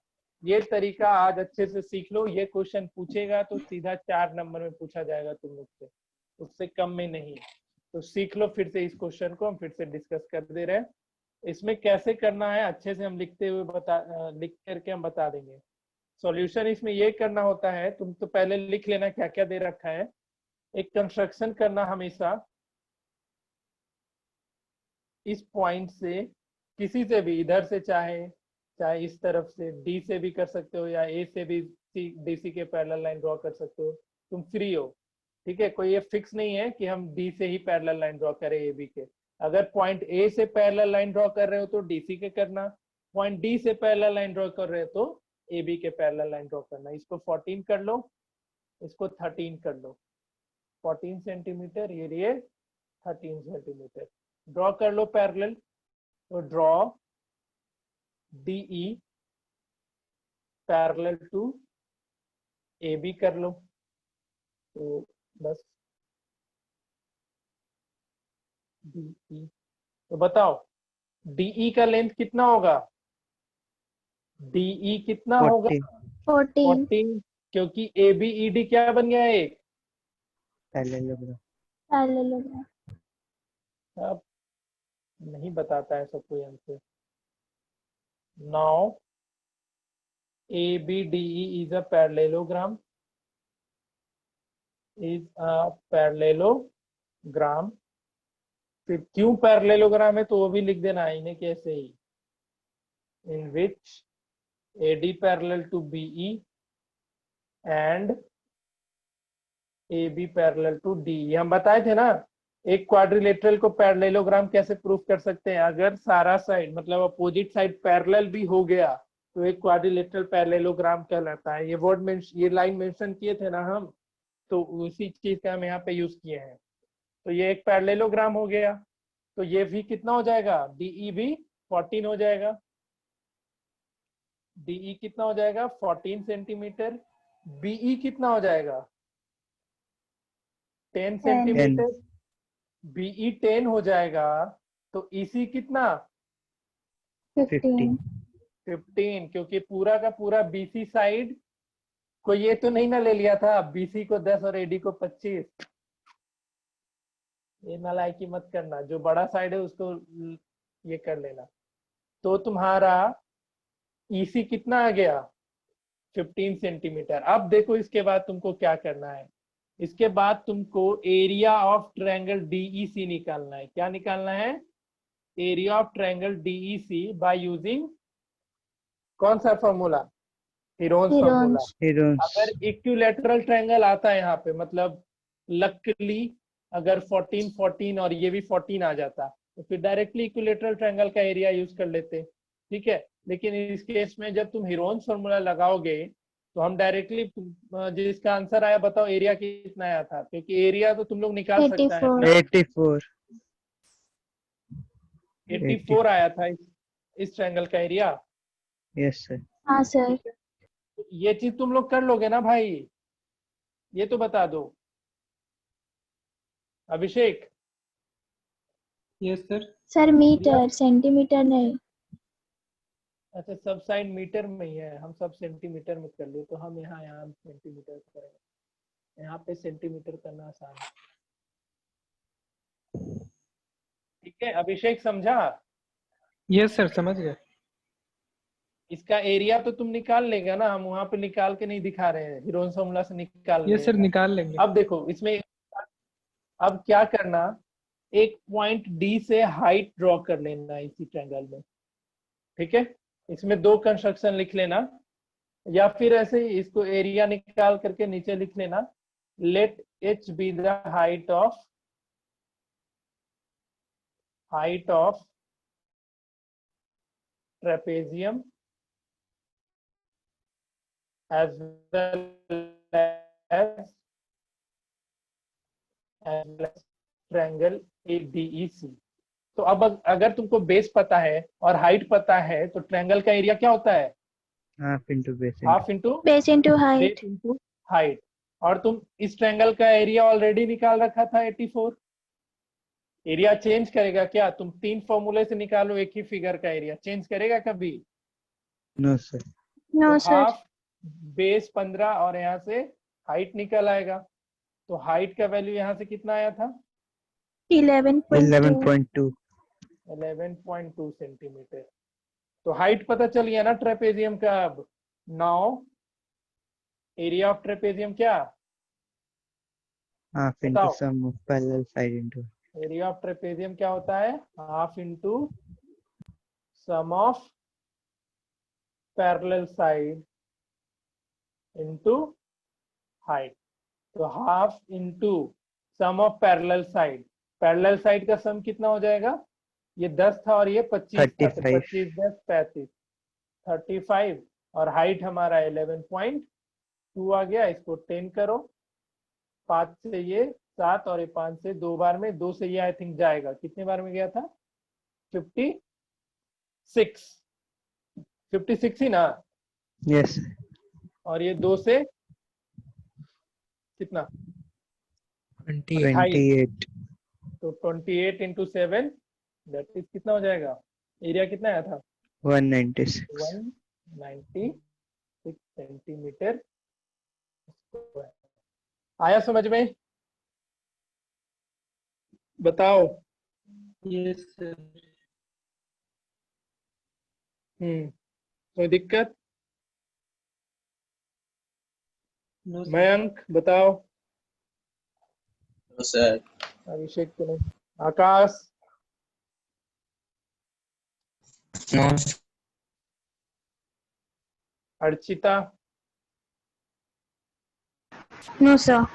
ये तरीका आज अच्छे से सीख लो। ये क्वेश्चन पूछेगा तो सीधा 4 नंबर में पूछा जाएगा तुम लोग से, उससे कम में नहीं। तो सीख लो फिर से इस क्वेश्चन को, हम फिर से डिस्कस कर दे रहे हैं। इसमें कैसे करना है अच्छे से हम लिखते हुए लिख करके हम बता देंगे। सॉल्यूशन इसमें ये करना होता है, तुम तो पहले लिख लेना क्या क्या दे रखा है। एक कंस्ट्रक्शन करना हमेशा इस पॉइंट से, किसी से भी, इधर से चाहे इस तरफ से डी से भी कर सकते हो, या ए से भी डीसी के पैरेलल लाइन ड्रॉ कर सकते हो, तुम फ्री हो। ठीक है, कोई ये फिक्स नहीं है कि हम डी से ही पैरेलल लाइन ड्रॉ करें ए बी के। अगर पॉइंट ए से पैरेलल लाइन ड्रॉ कर रहे हो तो डीसी के करना, पॉइंट डी से पैरेलल लाइन ड्रॉ कर रहे हो तो ए बी के पैरेलल लाइन ड्रॉ करना। इसको 14 कर लो, इसको 13 कर लो। 14 सेंटीमीटर, ये 13 सेंटीमीटर। ड्रॉ कर लो पैरेलल, तो draw DE parallel to AB कर लो। तो बस DE, तो बताओ DE का लेंथ कितना होगा? DE कितना होगा? 14 14, क्योंकि ABED क्या बन गया है एक। पैरेललोग्राम। पैरेललोग्राम। अब नहीं बताता है सब कोई answer. Now ABDE is a parallelogram. फिर क्यों पैरेललोग्राम है तो वो भी लिख देना है इन्हें कैसे ही। In which AD parallel to BE and AB parallel to DE। हम बताए थे ना एक क्वाड्रिलेटरल को पैरेललोग्राम कैसे प्रूफ कर सकते हैं, अगर सारा साइड मतलब अपोजिट साइड पैरेलल भी हो गया तो एक क्वाड्रिलेटरल पैरेललोग्राम कहलाता है। ये वर्ड ये लाइन मेंशन किए थे ना हम, तो उसी चीज का हम यहाँ पे यूज किए हैं। तो ये एक पैरेललोग्राम हो गया, तो ये भी कितना हो जाएगा, DE भी 14 हो जाएगा। DE कितना हो जाएगा 14 सेंटीमीटर। BE कितना हो जाएगा 10 सेंटीमीटर। BE 10 हो जाएगा, तो EC कितना 15 15, क्योंकि पूरा का पूरा BC साइड को ये तो नहीं ना ले लिया था, BC को 10 और AD को 25। ये नालायकी मत करना, जो बड़ा साइड है उसको ये कर लेना। तो तुम्हारा EC कितना आ गया 15 सेंटीमीटर। अब देखो इसके बाद तुमको क्या करना है, इसके बाद तुमको एरिया ऑफ ट्रायंगल DEC निकालना है। क्या निकालना है, area of triangle DEC by using कौन सा फॉर्मूला, हीरोन्स फॉर्मूला। हीरोन्स। अगर इक्विलैटरल ट्रायंगल आता है यहाँ पे, मतलब लकली अगर 14 14 और ये भी 14 आ जाता तो फिर डायरेक्टली इक्विलैटरल ट्रायंगल का एरिया यूज कर लेते, ठीक है। लेकिन इस केस में जब तुम हीरोन्स फॉर्मूला लगाओगे तो हम डायरेक्टली जिसका आंसर आया बताओ एरिया कितना आया था, क्योंकि एरिया तो तुम लोग निकाल सकता है 84 84 आया था इस ट्रायंगल का एरिया। Yes sir. हाँ सर। ये चीज तुम लोग कर लोगे ना भाई, ये तो बता दो Abhishek. Yes sir. Sir metre centimetre नहीं। अच्छा सब साइड मीटर में ही है, हम सब सेंटीमीटर में कर लिए, तो हम यहाँ सेंटीमीटर करेंगे, यहाँ पे सेंटीमीटर करना आसान है। ठीक है अभिषेक समझा। यस सर समझ गया। इसका एरिया तो तुम निकाल लेगा ना, हम वहां पे निकाल के नहीं दिखा रहे हैं, हीरोन्स फॉर्मूला से निकाल रहे यस सर हैं। निकाल लेंगे। अब देखो इसमें अब क्या करना, एक पॉइंट D से हाइट ड्रॉ कर लेना इसी ट्रायंगल में, ठीक है। इसमें दो कंस्ट्रक्शन लिख लेना, या फिर ऐसे ही इसको एरिया निकाल करके नीचे लिख लेना, let H B the height of trapezium as well as triangle ADEC। तो अब अगर तुमको बेस पता है और हाइट पता है तो ट्रायंगल का एरिया क्या होता है, half into base half into base into height. Base into height. और तुम इस ट्रायंगल का एरिया ऑलरेडी निकाल रखा था 84। एरिया चेंज करेगा क्या, तुम 3 फॉर्मूले से निकालो एक ही फिगर का एरिया, चेंज करेगा कभी। No sir. No sir. Half base 15 और यहाँ से हाइट निकल आएगा, तो हाइट का वैल्यू यहाँ से कितना आया था 11.2। 11.2 सेंटीमीटर। तो हाइट पता चल गया ना ट्रेपेजियम का। अब नाउ एरिया ऑफ ट्रेपेजियम क्या, half into sum of parallel side into. Area of trapezium क्या होता है, half into sum of parallel side into height. तो half into sum of parallel side, parallel side का सम कितना हो जाएगा, ये 10 था और ये 25 था, तो 25 10 35 35, और हाइट हमारा 11.2 आ गया। इसको 10 करो, 5 से ये 7 और ये 5 से 2 बार में, 2 से ये आई थिंक जाएगा, कितने बार में गया था 56 ही ना। यस। और ये 2 से कितना 28। तो 28 इंटू 7 दैट इज कितना हो जाएगा, एरिया कितना आया था 196। 196 सेंटीमीटर स्क्वायर। आया समझ में? बताओ। Yes sir. कोई दिक्कत? No sir. मयंक बताओ। No sir. अभिषेक को नहीं। Akash? No Archita? No sir.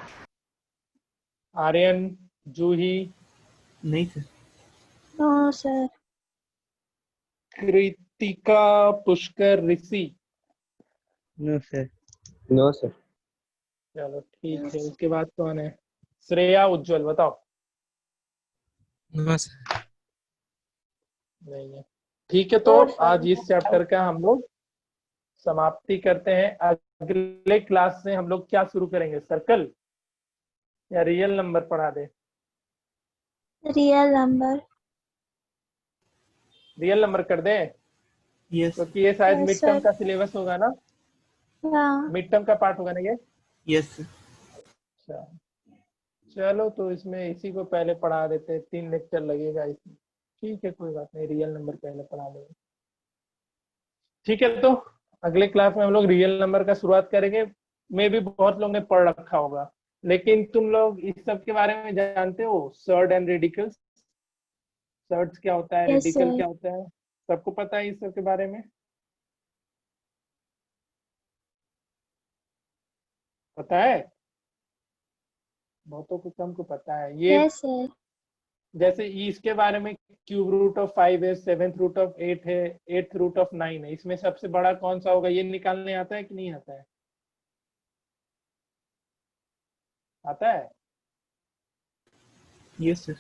Aryan? Juhi? नहीं sir. No sir. Kritika? Pushkar? Rishi? No, sir. No sir. चलो ठीक है। उसके बाद कौन है? श्रेया? उज्जवल? बताओ। No sir. नहीं है। ठीक है, तो No, sir. आज इस चैप्टर का हम लोग समाप्ति करते हैं। अगले क्लास से हम लोग क्या शुरू करेंगे? सर्कल या रियल नंबर पढ़ा दे? Real number. रियल नंबर कर दे, यस। क्योंकि ये शायद Yes, मिड टर्म sir. का सिलेबस होगा ना, हाँ। मिड टर्म का पार्ट होगा ना ये। यस। अच्छा, चलो तो इसमें इसी को पहले पढ़ा देते हैं, 3 लेक्चर लगेगा इसमें। ठीक है, कोई बात नहीं, रियल नंबर पहले पढ़ा देंगे। ठीक है, तो अगले क्लास में हम लोग रियल नंबर का शुरुआत करेंगे। मे भी बहुत लोग ने पढ़ रखा होगा, लेकिन तुम लोग इस सब के बारे में जानते हो? Surd and radicals. सर्ड्स क्या होता है, Yes, रेडिकल sir. क्या होता है? सबको पता है इस सब के बारे में? पता है? बहुतों को, कम को पता है ये। Yes, sir. जैसे इसके बारे में क्यूब रूट ऑफ 5 है, 7th रूट ऑफ 8 है, 8th रूट ऑफ 9 है। इसमें सबसे बड़ा कौन सा होगा, ये निकालने आता है कि नहीं आता है? आता है? Yes sir.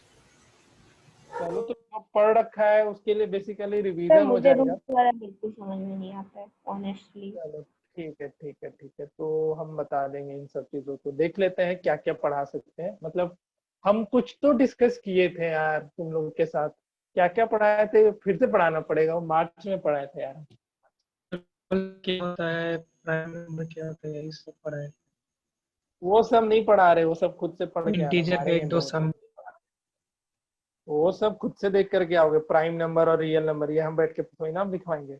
चलो, तो जो पढ़ रखा है उसके लिए बेसिकली सर रिवीजन हो मुझे रूट जाएगा। वगैरह बिल्कुल समझ में नहीं आता है ऑनेस्टली। चलो ठीक है, ठीक है, ठीक है, तो हम बता देंगे इन सब चीजों को। देख लेते हैं क्या क्या पढ़ा सकते हैं। मतलब हम कुछ तो डिस्कस किए थे यार तुम लोगों के साथ। क्या क्या पढ़ाए थे, फिर से पढ़ाना पड़ेगा। वो मार्च में पढ़ाए थे यार। क्या होता है, प्राइम नंबर क्या होता है, ये सब पढ़ा है। वो सब नहीं पढ़ा रहे, वो सब खुद से पढ़ के आना, इंटीजर का मारेंगे एक दो बहुत। सम। वो सब खुद से देख करके आओगे। प्राइम नंबर और रियल नंबर ये हम बैठ के थोड़ी ना दिखवाएंगे।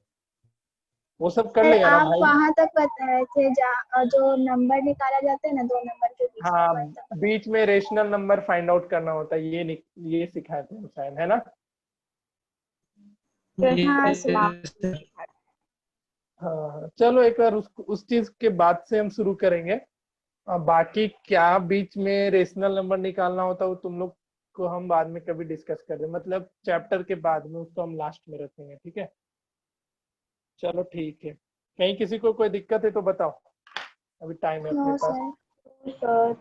वो सब कर सर लेगा ना आप भाई। वहां तक बताए थे जहाँ जो नंबर निकाला जाता है ना, 2 नंबर के बीच में, हाँ, वहीं तक। बीच में रेशनल नंबर फाइंड आउट करना होता है, ये सिखाए थे हम शायद, है ना? हाँ सर। हाँ, चलो एक बार उस चीज के बाद से हम शुरू करेंगे। बाकी क्या बीच में रेशनल नंबर निकालना होता है वो तुम लोग को हम बाद में कभी डिस्कस कर दें, मतलब चैप्टर के बाद में, उसको हम लास्ट में रखेंगे। ठीक है, चलो ठीक है। कहीं किसी को कोई दिक्कत है तो बताओ, अभी टाइम है अपने नो पास। सर। सर